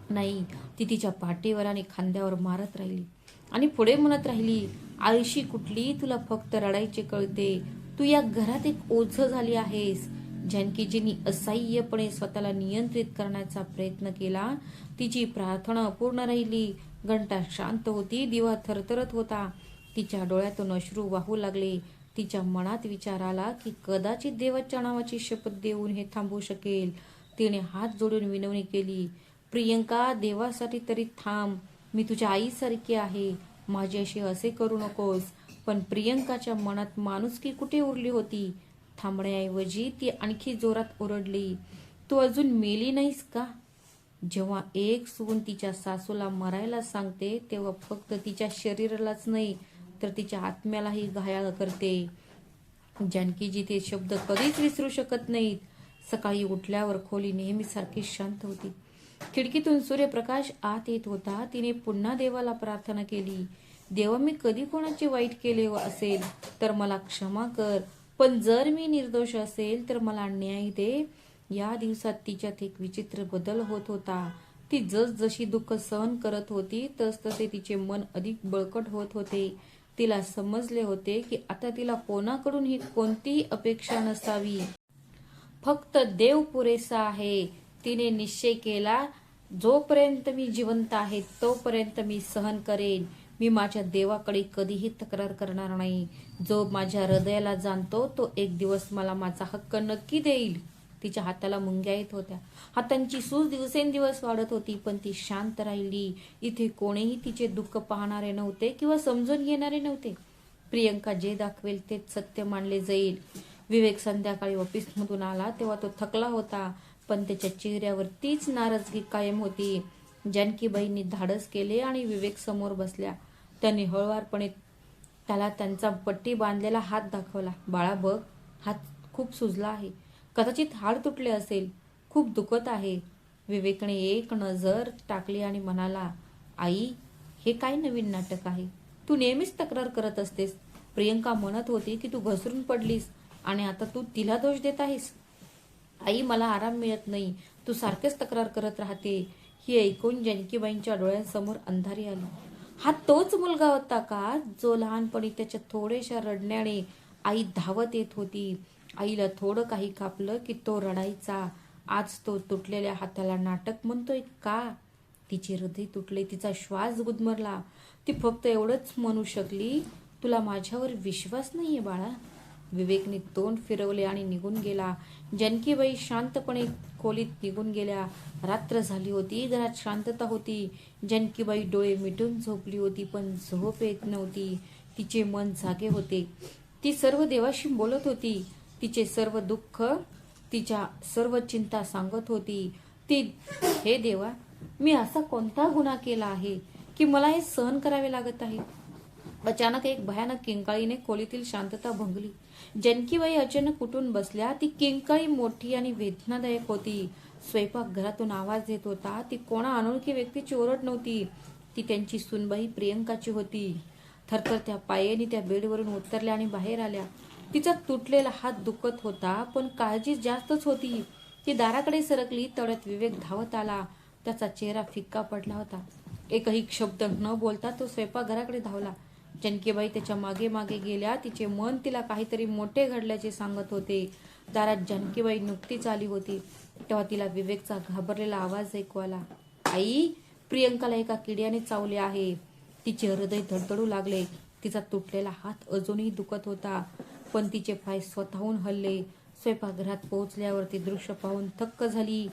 नाही. ती तिच्या पाठीवर आणि खांद्यावर मारत राहिली आणि पुढे म्हणत राहिली, आळशी कुठली, तुला फक्त रडायचे कळते. तू या घरात एक ओझ झाली आहेस. जानकीजींनी असह्यपणे स्वतःला नियंत्रित करण्याचा प्रयत्न केला. तिची प्रार्थना अपूर्ण राहिली. घंटा शांत होती. दिवा थरथरत होता. तिच्या डोळ्यातून अश्रू वाहू लागले. तिच्या मनात विचार आला की कदाचित देवाच्या नावाची शपथ देऊन हे थांबवू शकेल. तिने हात जोडून विनवणी केली, प्रियंका, देवासाठी तरी थांब. मी तुझ्या आईसारखी आहे, माझ्याशी असे करू नकोस. पण प्रियंकाच्या मनात माणुसकी कुठे उरली होती. थांबण्याऐवजी ती आणखी जोरात ओरडली, तू अजून मेली नाहीस का? जेव्हा एक सून तिच्या सासूला मरायला सांगते तेव्हा फक्त तिच्या शरीरालाच नाही तर तिच्या आत्म्यालाही घायाळ करते. जानकीजी ते शब्द कधीच विसरू शकत नाहीत. सकाळी उठल्यावर खोली नेहमीसारखी शांत होती. खिडकीतून सूर्यप्रकाश आत येत होता. तिने पुन्हा देवाला प्रार्थना केली, देवा, मी कधी कोणाचे वाईट केले असेल तर मला क्षमा कर, पण जर मी निर्दोष असेल तर मला न्याय दे. या दिवसात तिच्यात एक विचित्र बदल होत होता. ती जसजशी दुःख सहन करत होती तसतसे तिचे मन अधिक बळकट होत होते. तिला समजले होते की आता तिला कोणाकडूनही कोणतीही अपेक्षा नसावी, फक्त देव पुरेसा आहे. तिने निश्चय केला, जोपर्यंत मी जिवंत आहे तोपर्यंत मी सहन करेन. मी माझ्या देवाकडे कधीही तक्रार करणार नाही. जो माझ्या हृदयाला जाणतो तो एक दिवस मला माझा हक्क नक्की देईल. तिच्या हाताला मुंग्या येत होत्या. हातांची सूज दिवसेंदिवस वाढत होती, पण ती शांत राहिली. इथे कोणीही तिचे दुःख पाहणारे नव्हते किंवा समजून घेणारे नव्हते. प्रियंका जे दाखवेल तेच सत्य मानले जाईल. विवेक संध्याकाळी ऑफिसमधून आला तेव्हा तो थकला होता, पण त्याच्या चेहऱ्यावर तीच नाराजगी कायम होती. जानकीबाईंनी धाडस केले आणि विवेक समोर बसल्या. त्यांनी हळुवारपणे त्याला त्यांचा पट्टी बांधलेला हात दाखवला. बाळा बघ, हात खूप सुजला आहे, कदाचित हाड तुटले असेल, खूप दुखत आहे. विवेकने एक नजर टाकली आणि म्हणाला, आई, हे काय नवीन नाटक आहे? तू नेहमीच तक्रार करत असतेस. प्रियंका म्हणत होती की तू घसरून पडलीस आणि आता तू तिला दोष देत आहेस. आई, मला आराम मिळत नाही, तू सारखेच तक्रार करत राहते. ही ऐकून जानकीबाईंच्या डोळ्यांसमोर अंधारी आली. हा तोच मुलगा होता का जो लहानपणी त्याच्या थोड्याशा रडण्याने आई धावत येत होती. आईला थोडं काही कापलं की तो रडायचा. आज तो तुटलेल्या हाताला नाटक म्हणतोय का? तिचे हृदय तुटले, तिचा श्वास गुदमरला. ती फक्त एवढंच म्हणू शकली, तुला माझ्यावर विश्वास नाहीये बाळा? विवेकने तोंड फिरवले आणि निघून गेला. जानकीबाई शांतपणे खोलीत निघून गेल्या. रात्र झाली होती, घरात शांतता होती. जानकीबाई डोळे मिटून झोपली होती, पण झोप येत नव्हती. तिचे मन जागे होते. ती सर्व देवाशी बोलत होती. तिचे सर्व दुःख, तिच्या सर्व चिंता सांगत होती. ती, हे देवा, मी असा कोणता गुन्हा केला आहे की मला हे सहन करावे लागत आहे? अचानक एक भयानक किंकाळीने खोलीतील शांतता भंगली. जानकीबाई अचानक उठून बसल्या. ती किंकाळी मोठी आणि वेदनादायक होती. स्वयंपाकघरातून आवाज येत होता. ती कोणा अनोळखी व्यक्तीची ओरड नव्हती. ती त्यांची सूनबाई प्रियंकाची होती. थरथरत्या पायाने त्या बेडवरून उतरल्या आणि बाहेर आल्या. तिचा तुटलेला हात दुखत होता, पण काळजी जास्तच होती. ती दाराकडे सरकली. तेवढ्यात विवेक धावत आला. त्याचा चेहरा फिक्का पडला होता. एकही शब्द न बोलता तो स्वयंपाकघराकडे धावला. जानकीबाई त्याच्या मागे मागे गेल्या. तिचे मन तिला काहीतरी मोठे घडल्याचे सांगत होते. दारात जानकीबाई नुकतीच आली होती. तेव्हा तिला विवेकचा घाबरलेला आवाज ऐकू आला. आई, प्रियंकाला एका किड्याने चावले आहे. तिचे हृदय धडधडू लागले. तिचा तुटलेला हात अजूनही दुखत होता, पण तिचे पाय स्वतःहून हलले. स्वयंपाकघरात पोहोचल्यावर ती दृश्य पाहून थक्क झाली.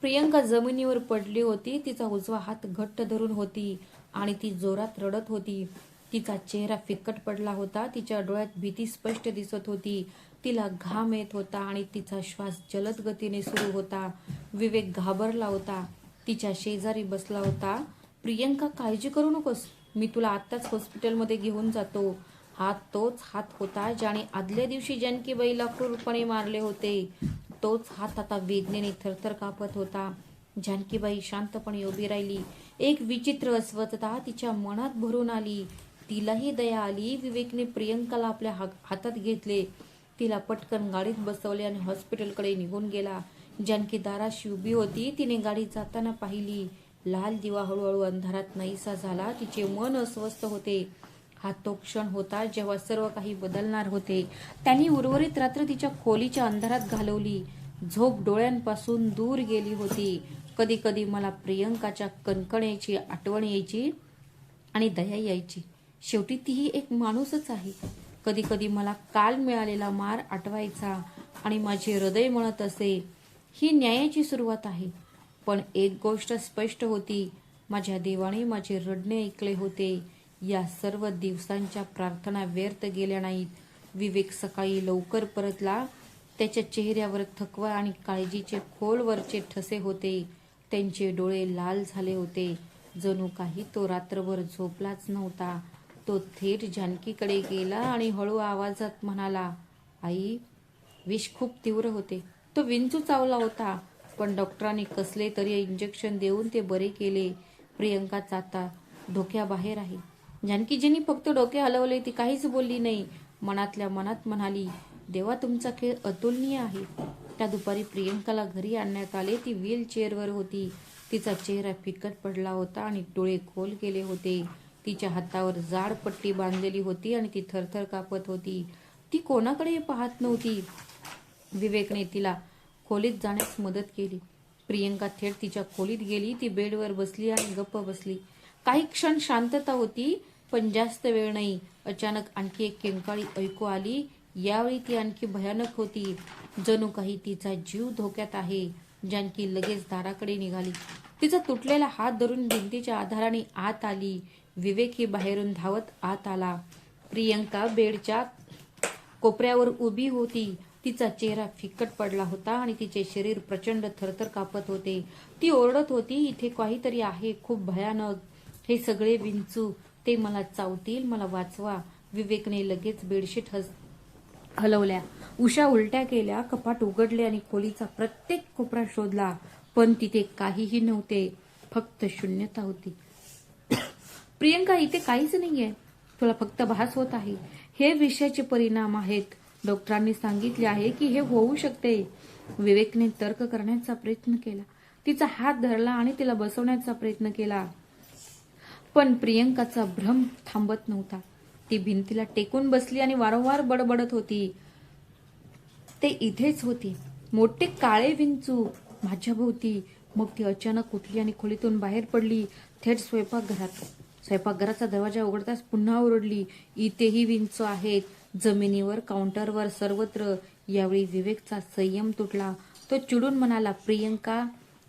प्रियंका जमिनीवर पडली होती. तिचा उजवा हात घट्ट धरून होती आणि ती जोरात रडत होती. तिचा चेहरा फिक्कट पडला होता. तिच्या डोळ्यात भीती स्पष्ट दिसत होती. तिला घाम येत होता आणि तिचा श्वास जलद गतीने सुरू होता. विवेक घाबरला होता. तिच्या शेजारी बसला होता. प्रियंका, काळजी करू नकोस, मी तुला आत्ताच हॉस्पिटलमध्ये घेऊन जातो. हा तोच हात होता ज्याने आदल्या दिवशी जानकीबाईला क्रूरपणे मारले होते. तोच हात आता वेदनेने थरथर कापत होता. जानकीबाई शांतपणे उभी राहिली. एक विचित्र अस्वस्थता तिच्या मनात भरून आली. तिलाही दया आली. विवेकने प्रियंकाला आपल्या हातात घेतले. तिला पटकन गाडीत बसवले आणि हॉस्पिटलकडे निघून गेला. जानकी दाराशी उभी होती. तिने गाडी जाताना पाहिली. लाल दिवा हळूहळू अंधारात नाहीसा झाला. तिचे मन अस्वस्थ होते. हा तो क्षण होता जेव्हा सर्व काही बदलणार होते. त्यांनी उर्वरित रात्र तिच्या खोलीच्या अंधारात घालवली. झोप डोळ्यांपासून दूर गेली होती. कधी कधी मला प्रियंकाच्या कणकण्याची आठवण यायची आणि दया यायची. शेवटी तीही एक माणूसच आहे. कधी कधी मला काल मिळालेला मार आठवायचा आणि माझे हृदय म्हणत असे, ही न्यायाची सुरुवात आहे. पण एक गोष्ट स्पष्ट होती, माझ्या देवाने माझे रडणे ऐकले होते. या सर्व दिवसांच्या प्रार्थना व्यर्थ गेल्या नाहीत. विवेक सकाळी लवकर परतला. त्याच्या चेहऱ्यावर थकवा आणि काळजीचे खोलवरचे ठसे होते. त्यांचे डोळे लाल झाले होते. जणू काही तो रात्रभर झोपलाच नव्हता. तो थेट जानकीकडे गेला आणि हळू आवाजात म्हणाला, आई, विष खूप तीव्र होते. तो विंचू चावला होता, पण डॉक्टरांनी कसले तरी इंजेक्शन देऊन ते बरे केले. प्रियंकाच आता धोक्याबाहेर आहे. जानकीजींनी फक्त डोके हलवले. ती काहीच बोलली नाही. मनातल्या मनात म्हणाली, देवा, तुमचा खेळ अतुलनीय आहे. त्या दुपारी प्रियंकाला घरी आणण्यात आले. ती व्हील चेअरवर होती. तिचा चेहरा फिकट पडला होता आणि डोळे खोल गेले होते. तिच्या हातावर जाड पट्टी बांधलेली होती आणि ती थरथर कापत होती. ती कोणाकडे पाहत नव्हती. विवेकने तिला खोलीत जाण्यास मदत केली. प्रियंका थेट तिच्या खोलीत गेली. ती बेडवर बसली आणि गप्प बसली. काही क्षण शांतता होती, पण जास्त वेळ नाही. अचानक आणखी एक किंकाळी ऐकू आली. यावेळी ती आणखी भयानक होती. जणू काही तिचा जीव धोक्यात आहे. जानकी लगेच दाराकडे निघाली. तिचा तुटलेला हात धरून भिंतीच्या आधाराने आत आली. विवेक ही बाहेरून धावत आत आला. प्रियंका बेडच्या कोपऱ्यावर उभी होती. तिचा चेहरा फिकट पडला होता आणि तिचे शरीर प्रचंड थरथर कापत होते. ती ओरडत होती, इथे काहीतरी आहे, खूप भयानक. हे सगळे विंचू, ते मला चावतील, मला वाचवा. विवेकने लगेच बेडशीट हलवल्या. उशा उलट्या केल्या. कपाट उघडले आणि खोलीचा प्रत्येक कोपरा शोधला, पण तिथे काहीही नव्हते. फक्त शून्यता होती. प्रियंका, इथे काहीच नाहीये. तुला फक्त भास होत आहे. हे विषयाचे परिणाम आहेत. डॉक्टरांनी सांगितले आहे की हे होऊ शकते. विवेकने तर्क करण्याचा प्रयत्न केला. तिचा हात धरला आणि तिला बसवण्याचा प्रयत्न केला, पण प्रियंकाचा भ्रम थांबत नव्हता. ती भिंतीला टेकून बसली आणि वारंवार बडबडत होती, ते इथेच होते, मोठे काळे विंचू माझ्या भोवती. मग ती अचानक उठली आणि खोलीतून बाहेर पडली. थेट स्वयंपाकघराचा दरवाजा उघडताच पुन्हा ओरडली, इथेही विंचू आहेत. जमिनीवर, काउंटरवर, सर्वत्र. यावेळी विवेकचा संयम तुटला. तो चिडून म्हणाला, प्रियंका,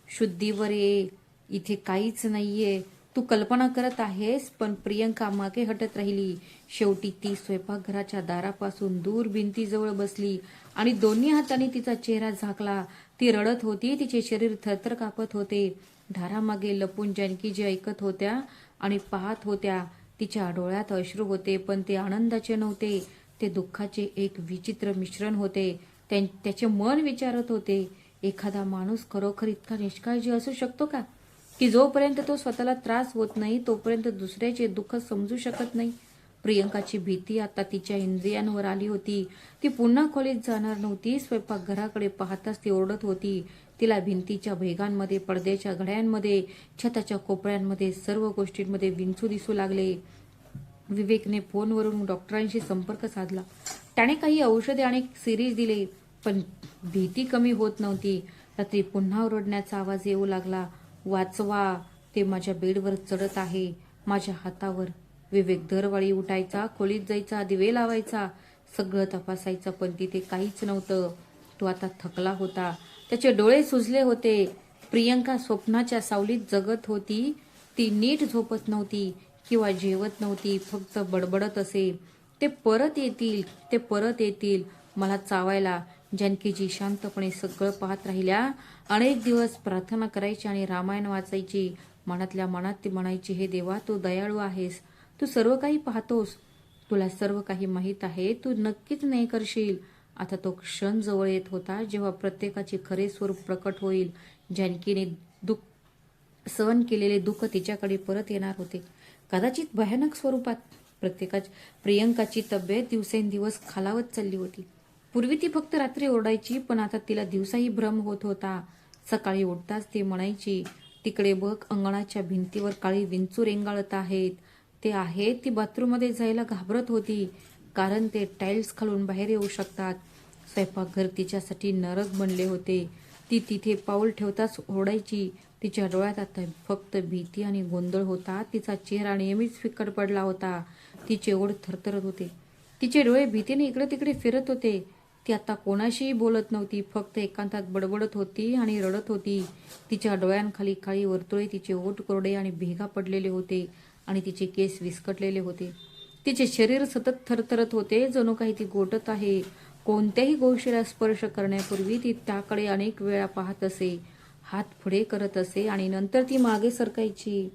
शुद्धीवर ये. इथे काहीच नाहीये. तू कल्पना करत आहेस. पण प्रियंका मागे हटत राहिली. शेवटी ती स्वयंपाकघराच्या दारापासून दूर भिंतीजवळ बसली आणि दोन्ही हातांनी तिचा चेहरा झाकला. ती रडत होती. तिचे शरीर थरथर कापत होते. दारामागे लपून जानकीजी ऐकत होत्या आणि पाहत होत्या. तिच्या डोळ्यात अश्रू होते, पण ते आनंदाचे नव्हते. ते दुःखाचे एक विचित्र मिश्रण होते. त्याचे मन विचारत होते, एखादा माणूस खरोखर इतका निष्काळजी असू शकतो का, की जोपर्यंत तो स्वतःला त्रास होत नाही तोपर्यंत दुसऱ्याचे दुःख समजू शकत नाही. प्रियंकाची भीती आता तिच्या इंद्रियांवर आली होती. ती पुन्हा खोलीत जाणार नव्हती. स्वयंपाकघराकडे पाहताच ती ओरडत होती. तिला भिंतीच्या भेगांमध्ये, पडद्याच्या घड्यांमध्ये, छताच्या कोपऱ्यांमध्ये, सर्व गोष्टींमध्ये विंचू दिसू लागले. विवेकने फोनवरून डॉक्टरांशी संपर्क साधला. त्याने काही औषधे आणि सिरीज दिले, पण भीती कमी होत नव्हती. रात्री पुन्हा ओरडण्याचा आवाज येऊ लागला. वाचवा, ते माझ्या बेडवर चढत आहे, माझ्या हातावर. विवेक दरवेळी उठायचा, खोलीत जायचा, दिवे लावायचा, सगळं तपासायचं, पण तिथे काहीच नव्हतं. तो आता थकला होता. त्याचे डोळे सुजले होते. प्रियंका स्वप्नाच्या सावलीत जगत होती. ती नीट झोपत नव्हती किंवा जेवत नव्हती, फक्त बडबडत असे, ते परत येतील, ते परत येतील मला चावायला. जानकीजी शांतपणे सगळं पाहत राहिल्या. अनेक दिवस प्रार्थना करायची आणि रामायण वाचायची. मनातल्या मनात ती म्हणायची, हे देवा, तू दयाळू आहेस, तू सर्व काही पाहतोस, तुला सर्व काही माहीत आहे, तू नक्कीच न्याय करशील. आता तो क्षण जवळ येत होता जेव्हा प्रत्येकाचे खरे स्वरूप प्रकट होईल. जानकीने सहन केलेले दुःख तिच्याकडे परत येणार होते, कदाचित भयानक स्वरूपात. प्रियंकाची तब्येत दिवसेंदिवस खालावत चालली होती. पूर्वी ती फक्त रात्री ओरडायची, पण आता तिला दिवसाही भ्रम होत होता. सकाळी उठताच ती म्हणायची, तिकडे बघ, अंगणाच्या भिंतीवर काळी विंचू रेंगाळत आहेत. ते आहेत. ती बाथरूममध्ये जायला घाबरत होती, कारण ते टाईल्स खालून बाहेर येऊ शकतात. स्वयंपाकघर तिच्यासाठी नरक बनले होते. ती तिथे पाऊल ठेवताच ओरडायची. तिच्या डोळ्यात आता फक्त भीती आणि गोंधळ होता. तिचा चेहरा नेहमीच फिकट पडला होता. तिचे ओठ थरथरत होते. तिचे डोळे भीतीने इकडे तिकडे फिरत होते. ती आता कोणाशीही बोलत नव्हती, फक्त एकांतात बडबडत होती आणि रडत होती. तिच्या डोळ्यांखाली काळी वर्तुळे, तिचे ओठ कोरडे आणि भेगा पडलेले होते आणि तिचे केस विस्कटलेले होते. तिचे शरीर सतत थरथरत होते, जणू काही ती गोठत आहे. कोणत्याही गोष्टीला स्पर्श करण्यापूर्वी ती त्याकडे अनेक वेळा पाहत असे, हात पुढे करत असे आणि नंतर ती मागे सरकायची,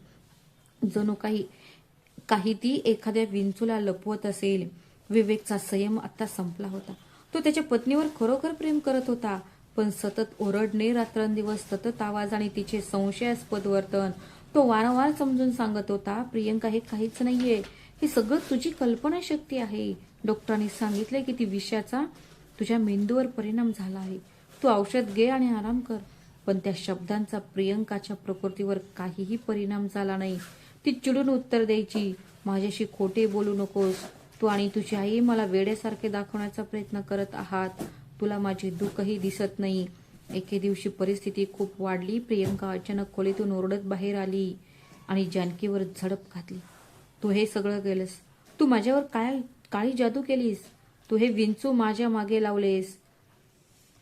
जणू काही ती एखाद्या विंचूला लपवत असेल. विवेकचा संयम आता संपला होता. तो त्याच्या पत्नीवर खरोखर प्रेम करत होता, पण सतत ओरडणे, रात्रंदिवस सतत आवाज आणि तिचे संशयास्पद वर्तन. तो वारंवार समजून सांगत होता, प्रियंका, हे काहीच नाहीये, हे सगळं तुझी कल्पनाशक्ती आहे. डॉक्टरांनी सांगितले की ती विषयाचा तुझ्या मेंदूवर परिणाम झाला आहे. तू औषध घे आणि आराम कर. पण त्या शब्दांचा प्रियंकाच्या प्रकृतीवर काहीही परिणाम झाला नाही. ती चिडून उत्तर द्यायची, माझ्याशी खोटे बोलू नकोस. तू आणि तुझी आई मला वेड्यासारखे दाखवण्याचा प्रयत्न करत आहात. तुला माझे दुःखही दिसत नाही. एके दिवशी परिस्थिती खूप वाढली. प्रियंका अचानक खोलीतून ओरडत बाहेर आली आणि जानकीवर झडप घातली. तू हे सगळं केलंस. तू माझ्यावर काळी जादू केलीस. तू हे विंचू माझ्या मागे लावलेस.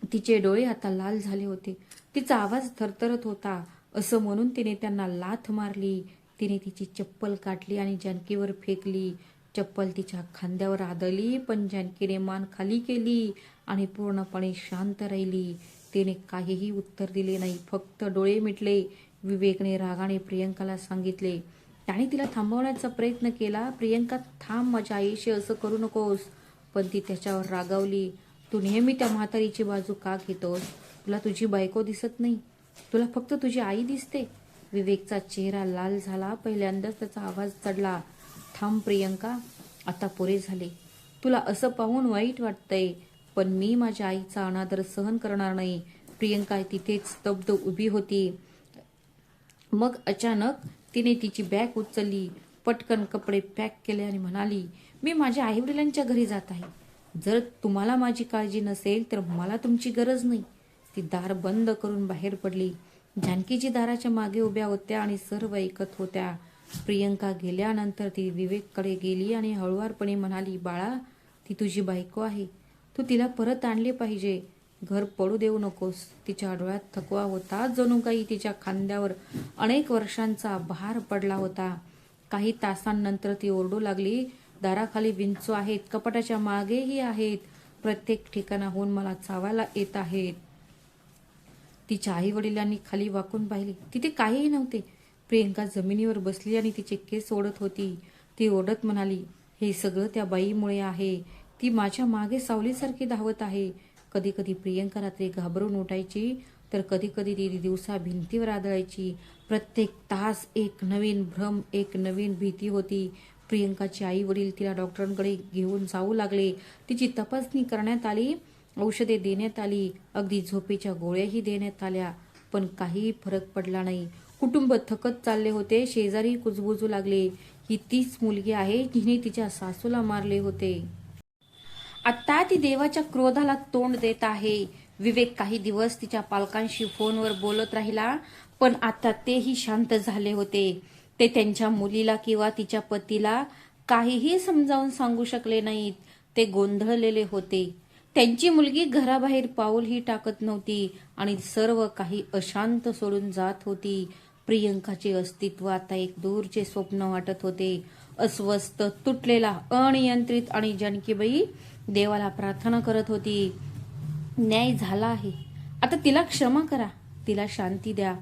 तिचे डोळे आता लाल झाले होते. तिचा आवाज थरथरत होता. असं म्हणून तिने त्यांना लाथ मारली. तिने तिची चप्पल काढली आणि जानकीवर फेकली. चप्पल तिच्या खांद्यावर आदळली, पण जानकीने मान खाली केली आणि पूर्णपणे शांत राहिली. तिने काहीही उत्तर दिले नाही, फक्त डोळे मिटले. विवेकने रागाने प्रियंकाला सांगितले. त्याने तिला थांबवण्याचा प्रयत्न केला. प्रियंका, थांब, माझ्या आईशी असं करू नकोस. पण ती त्याच्यावर रागावली. तू नेहमी त्या म्हातारीची बाजू का घेतोस? तुला तुझी बायको दिसत नाही, तुला फक्त तुझी आई दिसते. विवेकचा चेहरा लाल झाला. पहिल्यांदाच त्याचा आवाज चढला. थांब प्रियंका, आता पुरे झाले. तुला असं पाहून वाईट वाटतंय, पण मी माझ्या आईचा अनादर सहन करणार नाही. प्रियंका तिथेच स्तब्ध उभी होती. मग अचानक तिने तिची बॅग उचलली, पटकन कपडे पॅक केले आणि म्हणाली, मी माझ्या आईवडिलांच्या घरी जात आहे. जर तुम्हाला माझी काळजी नसेल तर मला तुमची गरज नाही. ती दार बंद करून बाहेर पडली. जानकीजी दाराच्या मागे उभ्या होत्या आणि सर्व ऐकत होत्या. प्रियंका गेल्यानंतर ती विवेककडे गेली आणि हळुवारपणे म्हणाली, बाळा, ती तुझी बायको आहे. तू तिला परत आणले पाहिजे. घर पडू देऊ नकोस. तिच्या डोळ्यात थकवा होता, जणू काही तिच्या खांद्यावर अनेक वर्षांचा भार पडला होता. काही तासांनंतर ती ओरडू लागली, दाराखाली विंचू आहेत, कपाटाच्या मागेही आहेत, प्रत्येक ठिकाणाहून मला चावायला येत आहेत. तिच्या आई वडिलांनी खाली वाकून पाहिले. तिथे काहीही नव्हते. प्रियंका जमिनीवर बसली आणि तिचे केस ओढत होती. ती ओढत म्हणाली, हे सगळं त्या बाईमुळे आहे. ती माझ्या मागे सावलीसारखी धावत आहे. कधी कधी प्रियंका रात्री घाबरून उठायची, तर कधी कधी ती दिवसा भिंतीवर आदळायची. प्रत्येक तास एक नवीन भ्रम, एक नवीन भीती होती. प्रियंकाचे आई वडील तिला डॉक्टरांकडे घेऊन जाऊ लागले. तिची तपासणी करण्यात आली, औषधे देण्यात आली, अगदी झोपेच्या गोळ्याही देण्यात आल्या, पण काही फरक पडला नाही. कुटुंब थकत चालले होते. शेजारी कुजबुजू लागले, ही तीच मुलगी आहे जिने तिच्या सासूला मारले होते. आता ती देवाच्या क्रोधाला तोंड देत आहे. विवेक काही दिवस तिच्या पालकांशी फोनवर बोलत राहिला, पण आता तेही शांत झाले होते. ते त्यांच्या मुलीला किंवा तिच्या पतीला काहीही समजावून सांगू शकले नाहीत. ते गोंधळलेले होते. त्यांची मुलगी घराबाहेर पाऊलही टाकत नव्हती आणि सर्व काही अशांत सोडून जात होती. प्रियंकाचे अस्तित्व आता एक दूरचे स्वप्न वाटत होते. अस्वस्थ, तुटलेला, अनियंत्रित. आणि जानकीबाई देवाला प्रार्थना करत होती, न्याय झाला आहे. आता तिला क्षमा करा, तिला शांती द्या.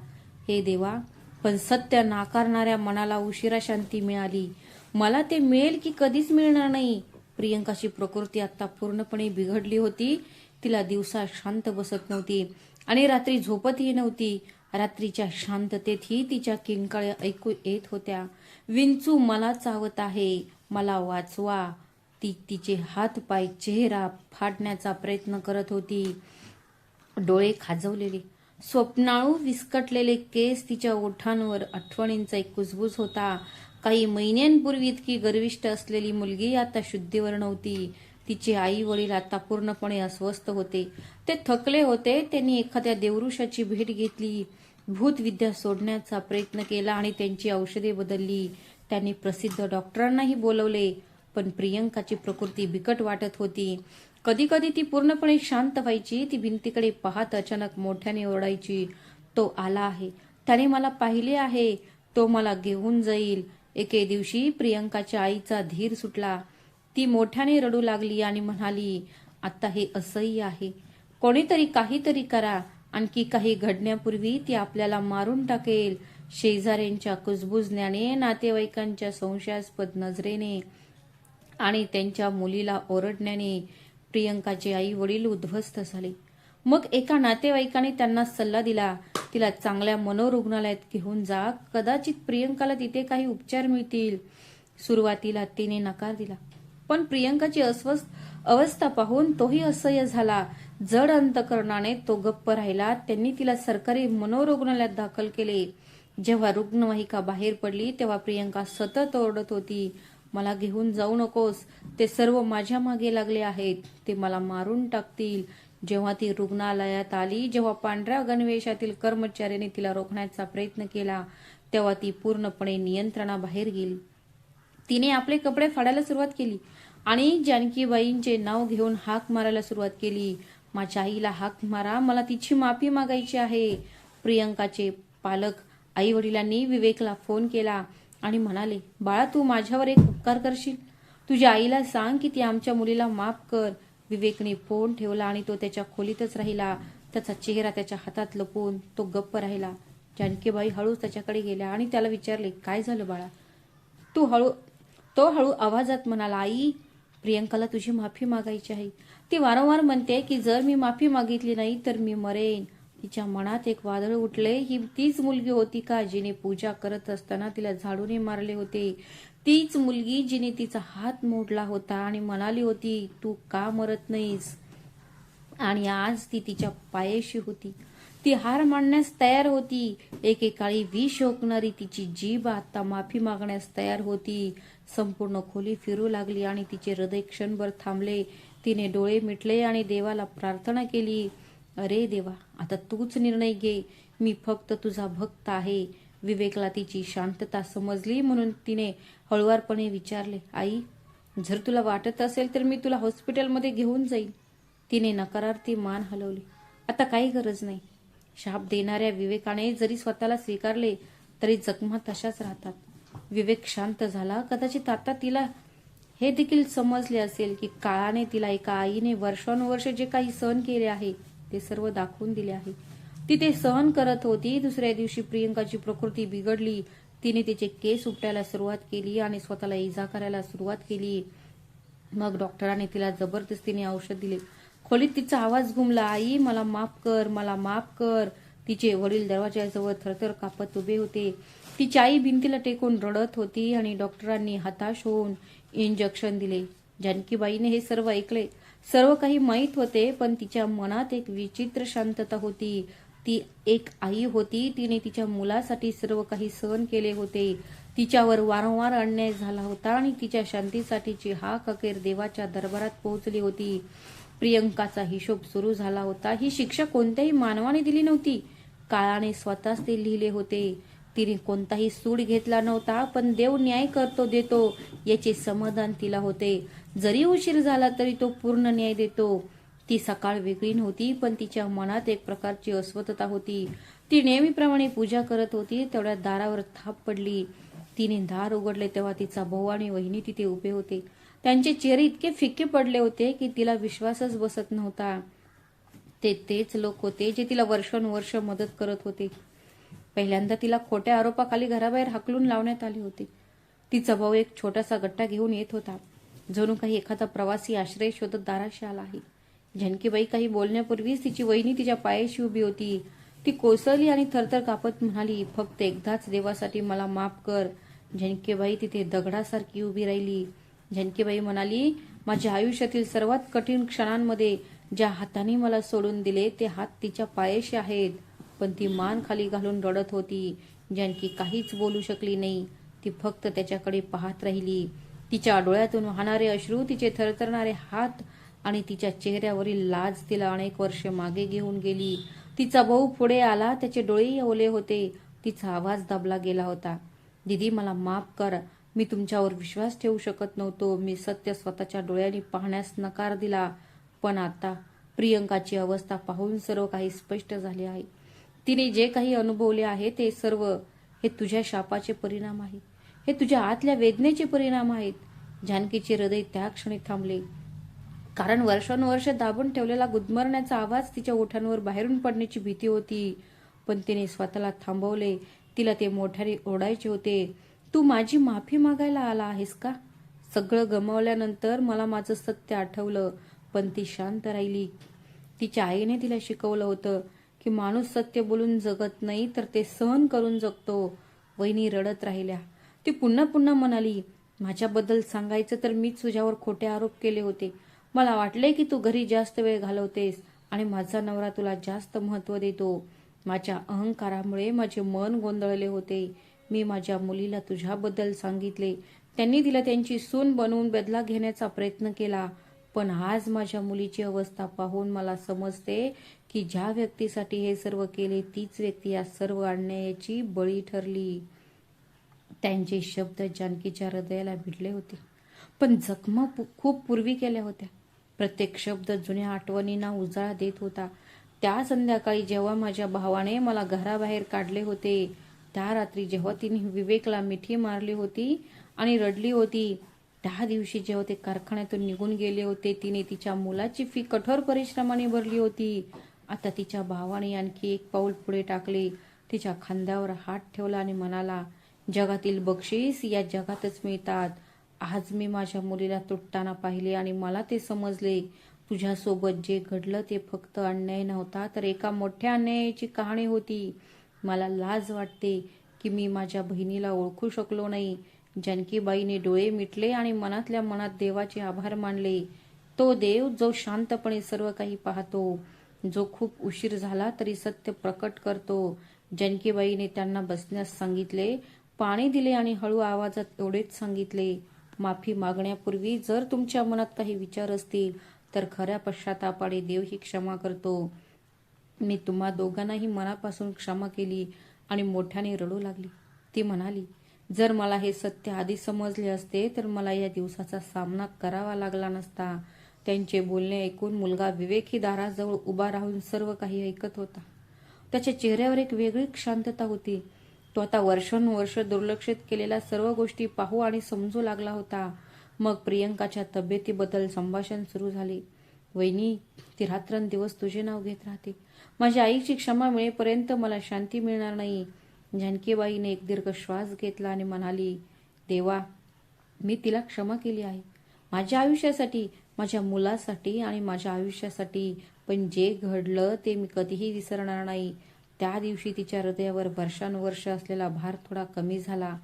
हे देवा, पण सत्य नाकारणाऱ्या मनाला उशिरा शांती मिळाली. मला ते मिळेल की कधीच मिळणार नाही. प्रियंकाची प्रकृती आता पूर्णपणे बिघडली होती. तिला दिवसा शांत बसत नव्हती आणि रात्री झोपतही नव्हती. रात्रीच्या शांततेतही तिच्या किंकाळ्या ऐकू येत होत्या. विंचू मला चावत आहे, मला वाचवा. ती तिचे हात पाय चेहरा फाडण्याचा प्रयत्न करत होती. डोळे खाजवलेले, स्वप्नाळू विस्कटलेले केस, तिच्या ओठांवर आठवणींचा एक कुजबूज होता. काही महिन्यांपूर्वी इतकी गर्विष्ठ असलेली मुलगी आता शुद्धीवर नव्हती. तिचे आई वडील आता पूर्णपणे अस्वस्थ होते. ते थकले होते. त्यांनी एखाद्या देवऋषाची भेट घेतली, भूतविद्या सोडण्याचा प्रयत्न केला आणि त्यांची औषधे बदलली. त्यांनी प्रसिद्ध डॉक्टरांनाही बोलवले, पण प्रियंकाची प्रकृती बिकट वाटत होती. कधी कधी ती पूर्णपणे शांत व्हायची. ती भिंतीकडे पाहत अचानक मोठ्याने ओरडायची, तो आला आहे, त्याने मला पाहिले आहे, तो मला घेऊन जाईल. एके दिवशी प्रियंकाच्या आईचा धीर सुटला. ती मोठ्याने रडू लागली आणि म्हणाली, आता हे असह्य आहे, कोणीतरी काहीतरी करा. आणखी काही घडण्यापूर्वी ती आपल्याला मारून टाकेल. शेजाऱ्यांच्या कुजबुजण्याने, नातेवाईकांच्या संशयास्पद नजरेने आणि त्यांच्या मुलीला ओरडण्याने प्रियंकाचे आई वडील उद्ध्वस्त झाले. मग एका नातेवाईकाने त्यांना सल्ला दिला, तिला चांगल्या मनोरुग्णालयात घेऊन जा, कदाचित प्रियंकाला तिथे काही उपचार मिळतील. सुरुवातीला तिने नकार दिला, पण प्रियंकाची अवस्था पाहून तोही असह्य झाला. जड अंतकरणाने तो गप्प राहिला. त्यांनी तिला सरकारी मनोरुग्णालयात दाखल केले. जेव्हा रुग्णवाहिका बाहेर पडली तेव्हा प्रियंका सतत ओरडत होती, मला घेऊन जाऊ नकोस, ते सर्व माझ्या मागे लागले आहेत, ते मला मारून टाकतील. जेव्हा ती रुग्णालयात आली, जेव्हा पांढऱ्या गणवेशातील कर्मचाऱ्याने तिला रोखण्याचा प्रयत्न केला, तेव्हा ती पूर्णपणे नियंत्रणाबाहेर गेली. तिने आपले कपडे फाडायला सुरुवात केली आणि जानकीबाईंचे नाव घेऊन हाक मारायला सुरुवात केली, माझ्या आईला हाक मारा, मला तिची माफी मागायची आहे. प्रियंकाचे पालक आई वडिलांनी विवेकला फोन केला आणि म्हणाले, बाळा, तू माझ्यावर एक उपकार करशील, तुझ्या आईला सांग की ती आमच्या मुलीला माफ कर. विवेकने फोन ठेवला आणि तो त्याच्या खोलीतच राहिला. त्याचा चेहरा त्याच्या हातात लपवून तो गप्प राहिला. जानकीबाई हळूच त्याच्याकडे गेल्या आणि त्याला विचारले, काय झालं बाळा? तो हळू आवाजात म्हणाला, आई, प्रियंकाला तुझी माफी मागायची आहे. ती वारंवार म्हणते की जर मी माफी मागितली नाही तर मी मरेन. तिच्या मनात एक वादळ उठले. ही तीच मुलगी होती का जिने पूजा करत असताना तिला झाडूने मारले होते? तीच मुलगी जिने तिचा हात मोडला होता आणि म्हणाली होती, तू का मरत नाहीस? आणि आज ती तिच्या पायाशी होती. ती हार मानण्यास तयार होती. एकेकाळी विष ओकणारी तिची जीभ आता माफी मागण्यास तयार होती. संपूर्ण खोली फिरू लागली आणि तिचे हृदय क्षणभर थांबले. तिने डोळे मिटले आणि देवाला प्रार्थना केली, अरे देवा, आता तूच निर्णय घे, मी फक्त तुझा भक्त आहे. विवेकला तिची शांतता समजली म्हणून तिने हळुवारपणे विचारले, आई, जर तुला वाटत असेल तर मी तुला हॉस्पिटलमध्ये घेऊन जाईन. तिने नकारार्थी मान हलवली. आता काही गरज नाही. शाप देणाऱ्या विवेकाने जरी स्वतःला स्वीकारले तरी जखमा तशाच राहतात. विवेक शांत झाला. कदाचित आता तिला हे देखील समजले असेल की काळाने तिला एका आईने वर्षानुवर्ष जे काही सहन केले आहे ते सर्व दाखवून दिले आहे. ती ते सहन करत होती. दुसऱ्या दिवशी प्रियंकाची प्रकृती बिघडली. तिने तिचे केस उपटायला सुरुवात केली आणि स्वतःला इजा करायला सुरुवात केली. मग डॉक्टरांनी तिला जबरदस्तीने औषध दिले. खोलीत तिचा आवाज घुमला, आई मला माफ कर, मला माफ कर. तिचे वडील दरवाजाजवळ थरथर कापत उभे होते. तिची आई भिंतीला टेकून रडत होती आणि डॉक्टरांनी हताश होऊन इंजेक्शन दिले. जानकीबाईने हे सर्व ऐकले. सर्व काही माहीत होते, पण तिच्या मनात एक विचित्र शांतता होती. ती एक आई होती. तिने तिच्या मुलासाठी सर्व काही सहन केले होते. तिच्यावर वारंवार अन्याय झाला होता आणि तिच्या शांतीसाठीची हाक अखेर देवाच्या दरबारात पोहोचली होती. प्रियंकाचा हिशोब सुरू झाला होता. ही शिक्षा कोणत्याही मानवाने दिली नव्हती. काळाने स्वतःच ते लिहिले होते. तिने कोणताही सूड घेतला नव्हता, पण देव न्याय देतो याचे समाधान तिला होते. जरी उशीर झाला तरी तो पूर्ण न्याय देतो. ती सकाळ वेगळी नव्हती, पण तिच्या मनात एक प्रकारची अस्वस्थता होती. ती नेहमीप्रमाणे पूजा करत होती. तेवढ्या दारावर थाप पडली. तिने दार उघडले तेव्हा तिचा भाऊ आणि वहिनी तिथे उभे होते. त्यांचे चेहरे इतके फिक्के पडले होते की तिला विश्वासच बसत नव्हता. ते तेच लोक होते जे तिला वर्षानुवर्ष मदत करत होते. पहिल्यांदा तिला खोट्या आरोपाखाली घराबाहेर हाकलून लावण्यात आले होते. तिचा भाऊ एक छोटासा गट्टा घेऊन येत होता. जणू काही एखादा प्रवासी आश्रय शोधत दाराशी आला आहे. जानकीबाई काही बोलण्यापूर्वीच तिची वहिनी तिच्या पायाशी उभी होती. ती कोसळली आणि थरथर कापत म्हणाली, फक्त एकदाच देवासाठी मला माफ कर. जानकीबाई तिथे दगडासारखी उभी राहिली. जानकीबाई म्हणाली, माझ्या आयुष्यातील सर्वात कठीण क्षणांमध्ये ज्या हाताने मला सोडून दिले ते हात तिच्या पायाशी आहेत. पण ती मान खाली घालून रडत होती. जानकी काहीच बोलू शकली नाही. ती फक्त त्याच्याकडे पाहत राहिली. तिच्या डोळ्यातून वाहणारे अश्रू, तिचे थरथरणारे हात आणि तिच्या चेहऱ्यावरील लाज तिला अनेक वर्षे मागे घेऊन गेली. तिचा भाऊ पुढे आला. त्याचे डोळेही ओले होते. तिचा आवाज दाबला गेला होता. दीदी मला माफ कर. मी तुमच्यावर विश्वास ठेवू शकत नव्हतो. मी सत्य स्वतःच्या डोळ्यांनी पाहण्यास नकार दिला. पण आता प्रियंकाची अवस्था पाहून सर्व काही स्पष्ट झाले आहे. तिने जे काही अनुभवले आहे ते सर्व हे तुझ्या शापाचे परिणाम आहे. हे तुझ्या आतल्या वेदनेचे परिणाम आहेत. जानकीचे हृदय त्या क्षणी थांबले. कारण वर्षानुवर्ष दाबून ठेवलेला गुदमरण्याचा आवाज तिच्या ओठांवर बाहेरून पडण्याची भीती होती. पण तिने स्वतःला थांबवले. तिला ते मोठ्याने ओरडायचे होते, तू माझी माफी मागायला आला आहेस का? सगळं गमावल्यानंतर मला माझं सत्य आठवलं. पण ती शांत राहिली. तिच्या आईने तिला शिकवलं होतं की माणूस सत्य बोलून जगत नाही तर ते सहन करून जगतो. वहिनी रडत राहिल्या. ती पुन्हा पुन्हा म्हणाली, माझ्याबद्दल सांगायचं तर मीच तुझ्यावर खोटे आरोप केले होते. मला वाटले की तू घरी जास्त वेळ घालवतेस आणि माझा नवरा तुला जास्त महत्त्व देतो. माझ्या अहंकारामुळे माझे मन गोंधळले होते. मी माझ्या मुलीला तुझ्याबद्दल सांगितले. त्यांनी तिला त्यांची सून बनवून बदला घेण्याचा प्रयत्न केला. पण आज माझ्या मुलीची अवस्था पाहून मला समजते की ज्या व्यक्तीसाठी हे सर्व केले तीच व्यक्ती या सर्व अन्यायाची बळी ठरली. त्यांचे शब्द जानकीच्या हृदयाला भिडले होते. पण जखमा खूप पूर्वी केल्या होत्या. प्रत्येक शब्द जुन्या आठवणींना उजाळा देत होता. त्या संध्याकाळी जेव्हा माझ्या भावाने मला घराबाहेर काढले होते, त्या रात्री जेव्हा तिने विवेकला मिठी मारली होती आणि रडली होती, त्या दिवशी जेव्हा ते कारखान्यातून निघून गेले होते, तिने तिच्या मुलाची फी कठोर परिश्रमाने भरली होती. आता तिच्या भावाने आणखी एक पाऊल पुढे टाकले. तिच्या खांद्यावर हात ठेवला आणि म्हणाला, जगातील बक्षीस या जगातच मिळतात. आज मी माझ्या मुलीला तुटताना पाहिले आणि मला ते समजले. तुझ्यासोबत जे घडलं ते फक्त अन्याय नव्हता तर एका मोठ्या अन्यायाची कहाणी होती. मला लाज वाटते की मी माझ्या बहिणीला ओळखू शकलो नाही. जानकीबाईने डोळे मिटले आणि मनातल्या मनात देवाचे आभार मानले. तो देव जो शांतपणे सर्व काही पाहतो, जो खूप उशीर झाला तरी सत्य प्रकट करतो. जानकीबाईने त्यांना बसण्यास सांगितले, पाणी दिले आणि हळू आवाजात एवढेच सांगितले, माफी मागण्यापूर्वी जर तुमच्या मनात काही विचार असतील तर खऱ्या पश्चातापाने देव ही क्षमा करतो. मी तुम्हा दोघांनाही मनापासून क्षमा केली आणि मोठ्याने रडू लागली. ती म्हणाली, जर मला हे सत्य आधी समजले असते तर मला या दिवसाचा सामना करावा लागला नसता. त्यांचे बोलणे ऐकून मुलगा विवेक ही दाराजवळ उभा राहून सर्व काही ऐकत होता. त्याच्या चेहऱ्यावर एक वेगळी शांतता होती. तो आता वर्षानुवर्ष दुर्लक्षित केलेल्या सर्व गोष्टी पाहू आणि समजू लागला होता. मग प्रियंकाच्या तब्येतीबद्दल संभाषण सुरू झाले. वहिनी, ती रात्रंदिवस तुझे नाव घेत राहते. माझ्या आईची क्षमा मिळेपर्यंत मला शांती मिळणार नाही. जानकीबाईने एक दीर्घ श्वास घेतला आणि म्हणाली, देवा, मी तिला क्षमा केली आहे. माझ्या आयुष्यासाठी, माझ्या मुलासाठी आणि माझ्या आयुष्यासाठी. पण जे घडलं ते मी कधीही विसरणार नाही. त्या दिवशी तिच्या हृदयावर वर्षानुवर्ष असलेला भार थोडा कमी झाला.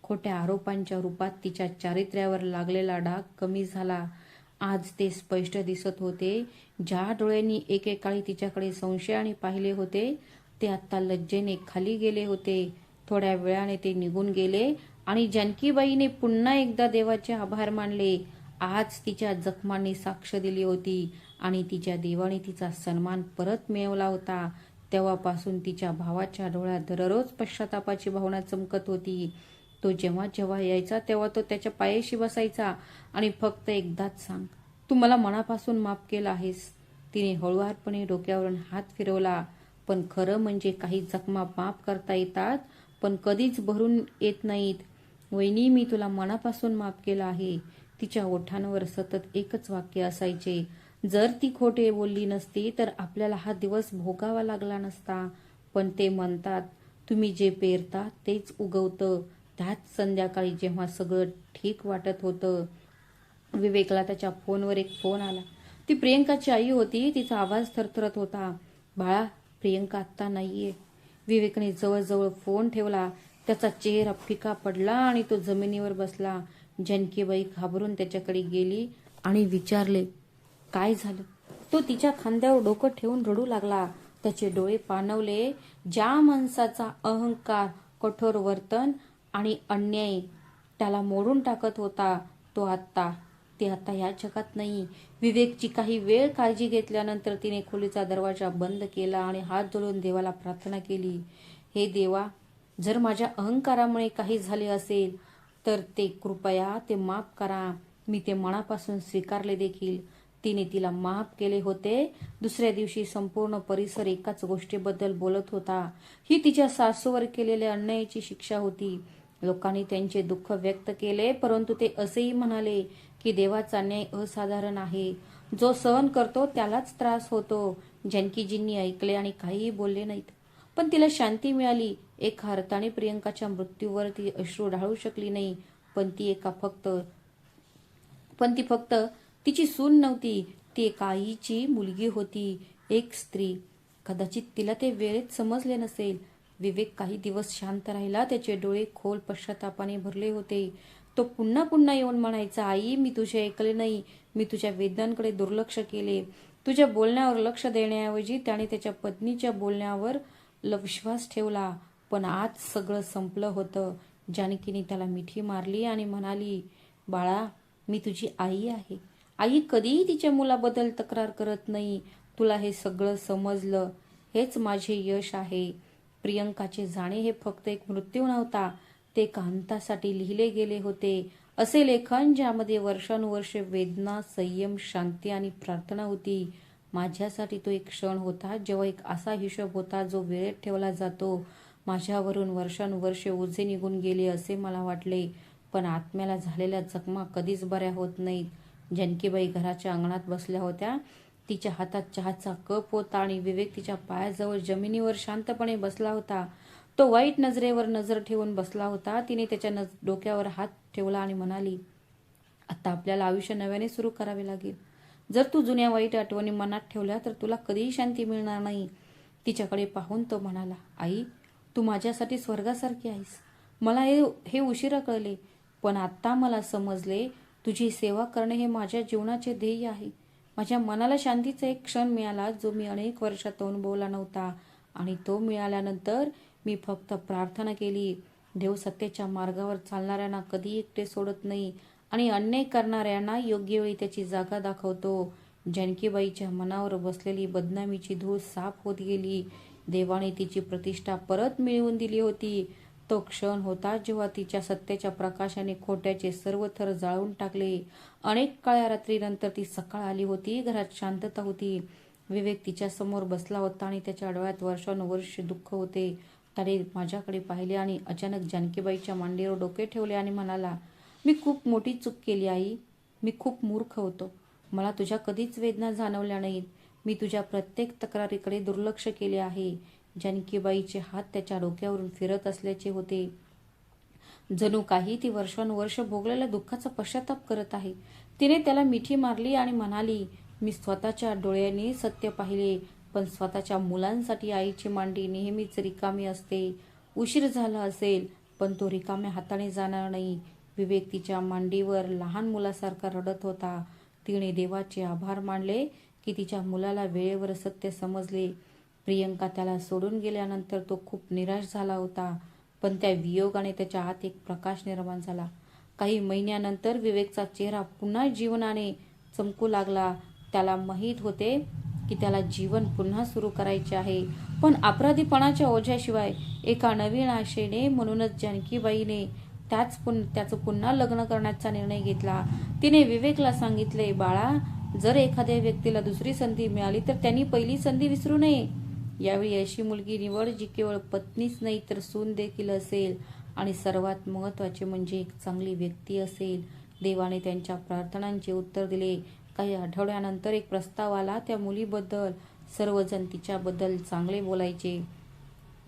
खोट्या आरोपांच्या रूपात तिच्या चारित्र्यावर लागलेला डाग कमी झाला. आज ते स्पष्ट दिसत होते. ज्या डोळ्यांनी एकेकाळी तिच्याकडे संशयाने पाहिले होते ते आता लज्जेने खाली गेले होते. थोड्या वेळाने ते निघून गेले आणि जानकीबाईने पुन्हा एकदा देवाचे आभार मानले. आज तिच्या जखमांनी साक्ष दिली होती आणि तिच्या देवाने तिचा सन्मान परत मिळवला होता. तेव्हापासून तिच्या भावाच्या डोळ्यात दररोज पश्चातापाची भावना चमकत होती. तो जेव्हा जेव्हा यायचा तेव्हा तो त्याच्या पायाशी बसायचा आणि फक्त एकदाच सांग, तू मला मनापासून माफ केलं आहेस. तिने हळुवारपणे डोक्यावरून हात फिरवला. पण खरं म्हणजे काही जखमा माफ करता येतात पण कधीच भरून येत नाहीत. वहिनी, मी तुला मनापासून माफ केलं आहे. तिच्या ओठांवर सतत एकच वाक्य असायचे. जर ती खोटे बोलली नसती तर आपल्याला हा दिवस भोगावा लागला नसता. पण ते म्हणतात, तुम्ही जे पेरता तेच उगवतं. त्याच संध्याकाळी जेव्हा सगळं ठीक वाटत होतं, विवेकला त्याच्या फोनवर एक फोन आला. ती प्रियंकाची आई होती. तिचा आवाज थरथरत होता. बाळा, प्रियंका आत्ता नाहीये. विवेकने जवळजवळ फोन ठेवला. त्याचा चेहरा फिका पडला आणि तो जमिनीवर बसला. जानकीबाई घाबरून त्याच्याकडे गेली आणि विचारले, काय झालं? तो तिच्या खांद्यावर डोकं ठेवून रडू लागला. त्याचे डोळे पाणवले. ज्या माणसाचा अहंकार, कठोर वर्तन आणि अन्याय त्याला मोडून टाकत होता ते आता या जगात नाही. विवेकची काही वेळ काळजी घेतल्यानंतर तिने खोलीचा दरवाजा बंद केला आणि हात जोडून देवाला प्रार्थना केली. हे देवा, जर माझ्या अहंकारामुळे काही झाले असेल तर ते कृपया ते माफ करा. मी ते मनापासून स्वीकारले देखील. तिने तिला माफ केले होते. दुसऱ्या दिवशी संपूर्ण परिसर एकाच गोष्टीबद्दल बोलत होता. ही तिच्या सासूवर केलेल्या अन्यायाची शिक्षा होती. लोकांनी त्यांचे दुःख व्यक्त केले, परंतु ते असेही म्हणाले की देवाचा न्याय असाधारण आहे. जो सहन करतो त्यालाच त्रास होतो. जानकीजींनी ऐकले आणि काहीही बोलले नाहीत. पण तिला शांती मिळाली. एका अर्थाने प्रियंकाच्या मृत्यूवर ती अश्रू ढाळू शकली नाही. पण ती फक्त तिची सून नव्हती. ती एका आईची मुलगी होती, एक स्त्री. कदाचित तिला ते वेळेत समजले नसेल. विवेक काही दिवस शांत राहिला. त्याचे डोळे खोल पश्चातापाने भरले होते. तो पुन्हा पुन्हा येऊन म्हणायचा, आई, मी तुझे ऐकले नाही. मी तुझ्या वेदनांकडे दुर्लक्ष केले. तुझ्या बोलण्यावर लक्ष देण्याऐवजी त्याने त्याच्या पत्नीच्या बोलण्यावर विश्वास ठेवला. पण आज सगळं संपलं होतं. जानकीने त्याला मिठी मारली आणि म्हणाली, बाळा, मी तुझी आई आहे. आई कधीही तिच्या मुलाबद्दल तक्रार करत नाही. तुला हे सगळं समजलं, हेच माझे यश आहे. प्रियंकाचे जाणे हे फक्त एक मृत्यू नव्हता, ते एका अंतासाठी लिहिले गेले होते. असे लेखन ज्यामध्ये वर्षानुवर्षे वेदना, संयम, शांती आणि प्रार्थना होती. माझ्यासाठी तो एक क्षण होता, जेव्हा एक असा हिशोब होता जो वेळेत ठेवला जातो. माझ्यावरून वर्षानुवर्षे ओझे निघून गेले असे मला वाटले. पण आत्म्याला झालेल्या जखमा कधीच बऱ्या होत नाहीत. जानकीबाई घराच्या अंगणात बसल्या होत्या. तिच्या हातात चहाचा कप होता आणि विवेक तिच्या पायाजवळ जमिनीवर शांतपणे बसला होता. तो वाईट नजरेवर नजर ठेवून बसला होता. तिने त्याच्या डोक्यावर हात ठेवला आणि म्हणाली, आता आपल्याला आयुष्य नव्याने सुरू करावे लागेल. जर तू जुन्या वाईट आठवणी मनात ठेवल्या तर तुला कधीही शांती मिळणार नाही. तिच्याकडे पाहून तो म्हणाला, आई, तू माझ्यासाठी स्वर्गासारखी आहेस. मला हे उशिरा कळले, पण आता मला समजले, तुझी सेवा करणे हे माझ्या जीवनाचे ध्येय आहे. माझ्या मनाला शांतीचा एक क्षण मिळाला जो मी अनेक वर्षात अनुभवला नव्हता. आणि तो मिळाल्यानंतर मी फक्त प्रार्थना केली, देव सत्याच्या मार्गावर चालणाऱ्यांना कधी एकटे सोडत नाही आणि अन्याय करणाऱ्यांना योग्य वेळी त्याची जागा दाखवतो. जानकीबाईच्या मनावर बसलेली बदनामीची धूळ साफ होत गेली. देवाने तिची प्रतिष्ठा परत मिळवून दिली होती. तो क्षण होता जेव्हा तिच्या सत्याच्या प्रकाशाने खोट्याचे सर्व थर जाळून टाकले. अनेक काळ्या रात्रीनंतर ती सकाळ आली होती. घरात शांतता होती. विवेक तिच्या समोर बसला होता आणि त्याच्या डोळ्यात वर्षानुवर्षे दुःख होते. त्याने माझ्याकडे पाहिले आणि अचानक जानकीबाईच्या मांडीवर डोके ठेवले आणि म्हणाला, मी खूप मोठी चूक केली आई. मी खूप मूर्ख होतो. मला तुझ्या कधीच वेदना जाणवल्या नाहीत. मी तुझ्या प्रत्येक तक्रारीकडे दुर्लक्ष केले आहे. जानकीबाईचे हात त्याच्या डोक्यावरून फिरत असल्याचे होते. जणू काही ती वर्षानुवर्ष भोगलेल्या दुःखाचा पश्चाताप करत आहे. तिने त्याला मिठी मारली आणि म्हणाली, मी स्वतःच्या डोळ्यांनी सत्य पाहिले, पण स्वतःच्या मुलांसाठी आईची मांडी नेहमीच रिकामी असते. उशीर झाला असेल, पण तो रिकाम्या हाताने जाणार नाही. विवेक तिच्या मांडीवर लहान मुलासारखा रडत होता. तिने देवाचे आभार मानले की तिच्या मुलाला वेळेवर सत्य समजले. प्रियंका त्याला सोडून गेल्यानंतर तो खूप निराश झाला होता, पण त्या वियोगाने त्याच्या आत एक प्रकाश निर्माण झाला. काही महिन्यानंतर विवेकचा चेहरा पुन्हा जीवनाने चमकू लागला. त्याला माहीत होते की त्याला जीवन पुन्हा सुरू करायचे आहे, पण अपराधीपणाच्या ओझ्याशिवाय. एका नवीन आशेने. म्हणूनच जानकीबाईने त्याचं पुन्हा लग्न करण्याचा निर्णय घेतला. तिने विवेकला सांगितले, बाळा, जर एखाद्या व्यक्तीला दुसरी संधी मिळाली तर त्यांनी पहिली संधी विसरू नये. यावेळी अशी मुलगी निवड जी केवळ पत्नीच नाही तर सून देखील असेल, आणि सर्वात महत्त्वाचे म्हणजे एक चांगली व्यक्ती असेल. देवाने त्यांच्या प्रार्थनांचे उत्तर दिले. काही आठवड्यानंतर एक प्रस्ताव आला. त्या मुलीबद्दल सर्वजण तिच्याबद्दल चांगले बोलायचे.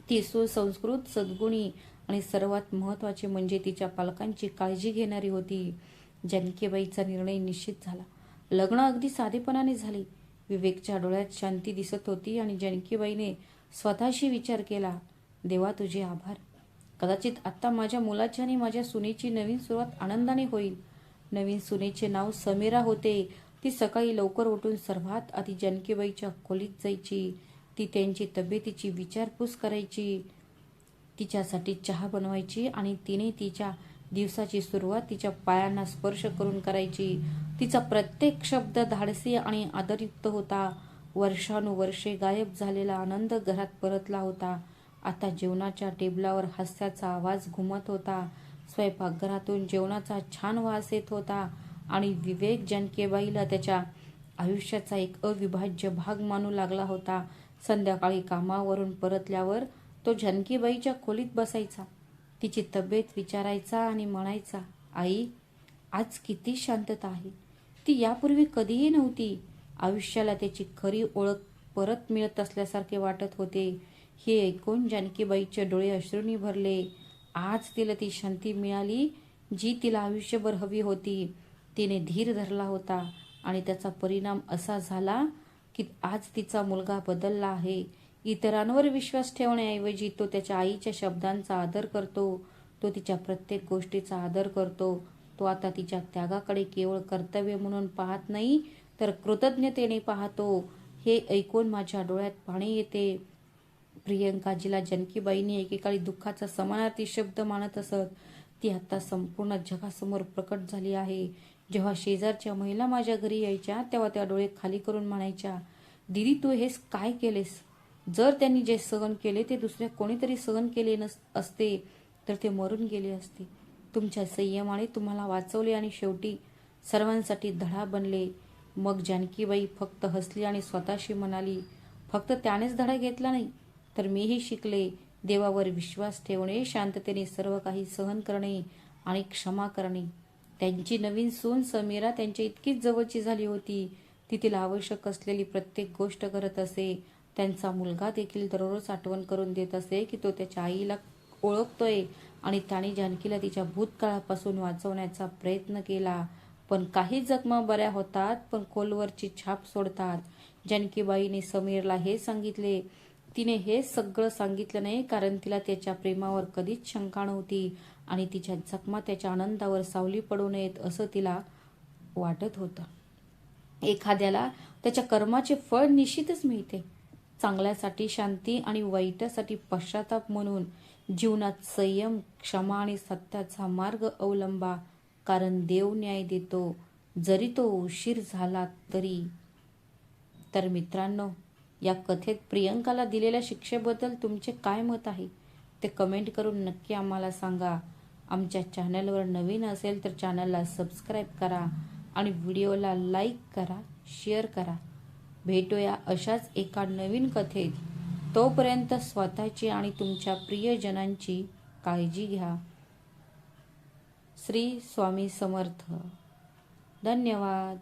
ती सुसंस्कृत, सद्गुणी आणि सर्वात महत्त्वाचे म्हणजे तिच्या पालकांची काळजी घेणारी होती. जानकीबाईचा निर्णय निश्चित झाला. लग्न अगदी साधेपणाने झाले. विवेकच्या डोळ्यात शांती दिसत होती आणि जानकीबाईने स्वतःशी विचार केला, देवा तुझे आभार. कदाचित आता माझ्या मुलाची आणि माझ्या सुनेची नवीन सुरुवात आनंदाने होईल. नवीन सुनेचे नाव समीरा होते. ती सकाळी लवकर उठून सर्वात आधी जानकीबाईच्या खोलीत जायची. ती त्यांची तब्येतीची विचारपूस करायची, तिच्यासाठी चहा बनवायची आणि तिने तिच्या दिवसाची सुरुवात तिच्या पायांना स्पर्श करून करायची. तिचा प्रत्येक शब्द धाडसी आणि आदरयुक्त होता. वर्षानुवर्षे गायब झालेला आनंद घरात परतला होता. आता जेवणाच्या टेबलावर हास्याचा आवाज घुमत होता. स्वयंपाकघरातून जेवणाचा छान वास येत होता आणि विवेक जानकीबाईला त्याच्या आयुष्याचा एक अविभाज्य भाग मानू लागला होता. संध्याकाळी कामावरून परतल्यावर तो जानकीबाईच्या खोलीत बसायचा. तिची तब्येत विचारायचा आणि म्हणायचा, आई, आज किती शांतता आहे. ती यापूर्वी कधीही नव्हती. आयुष्याला त्याची खरी ओळख परत मिळत असल्यासारखे वाटत होते. हे ऐकून जानकीबाईचे डोळे अश्रूंनी भरले. आज तिला ती शांती मिळाली जी तिला आयुष्यभर हवी होती. तिने धीर धरला होता आणि त्याचा परिणाम असा झाला की आज तिचा मुलगा बदलला आहे. इतरांवर विश्वास ठेवण्याऐवजी तो त्याच्या आईच्या शब्दांचा आदर करतो. तो तिच्या प्रत्येक गोष्टीचा आदर करतो. तो आता तिच्या त्यागाकडे केवळ कर्तव्य म्हणून पाहत नाही तर कृतज्ञतेने पाहतो. हे ऐकून माझ्या डोळ्यात पाणी येते. प्रियंका, जिला जानकीबाईंनी एकेकाळी दुःखाचा समानार्थी शब्द मानत असत, ती आता संपूर्ण जगासमोर प्रकट झाली आहे. जेव्हा शेजारच्या महिला माझ्या घरी यायच्या तेव्हा त्या डोळे खाली करून म्हणायच्या, दीदी, तू हेच काय केलेस? जर त्यांनी जे सहन केले ते दुसऱ्या कोणीतरी सहन केले असते तर ते मरून गेले असते. तुमच्या संयमाने तुम्हाला वाचवले आणि शेवटी सर्वांसाठी धडा बनले. मग जानकीबाई फक्त हसली आणि स्वतःशी म्हणाली, फक्त त्यानेच धडा घेतला नाही तर मीही शिकले. देवावर विश्वास ठेवणे, शांततेने सर्व काही सहन करणे आणि क्षमा करणे. त्यांची नवीन सून समीरा त्यांच्या इतकीच जवळची झाली होती. ती तिला आवश्यक असलेली प्रत्येक गोष्ट करत असे. त्यांचा मुलगा देखील दररोज आठवण करून देत असे की तो त्याच्या आईला ओळखतोय आणि त्याने जानकीला तिच्या भूतकाळापासून वाचवण्याचा प्रयत्न केला. पण काही जखमा बऱ्या होतात पण खोलवरची छाप सोडतात. जानकीबाईने समीरला हे सांगितले. तिने हे सगळं सांगितलं नाही कारण तिला त्याच्या प्रेमावर कधीच शंका नव्हती आणि तिच्या जखमा त्याच्या आनंदावर सावली पडू नयेत असं तिला वाटत होतं. एखाद्याला त्याच्या कर्माचे फळ निश्चितच मिळते. चांगल्यासाठी शांती आणि वाईटासाठी पश्चाताप म्हणून जीवनात संयम, क्षमा आणि सत्याचा मार्ग अवलंबा, कारण देव न्याय देतो, जरी तो उशीर झाला तरी. तर मित्रांनो, या कथेत प्रियंकाला दिलेल्या शिक्षेबद्दल तुमचे काय मत आहे ते कमेंट करून नक्की आम्हाला सांगा. आमच्या चॅनलवर नवीन असेल तर चॅनलला सबस्क्राईब करा आणि व्हिडिओला लाईक करा, शेअर करा. भेटूया अशाच एका नवीन कथेत. तोपर्यंत स्वतःची आणि तुमच्या प्रियजनांची काळजी घ्या. श्री स्वामी समर्थ. धन्यवाद.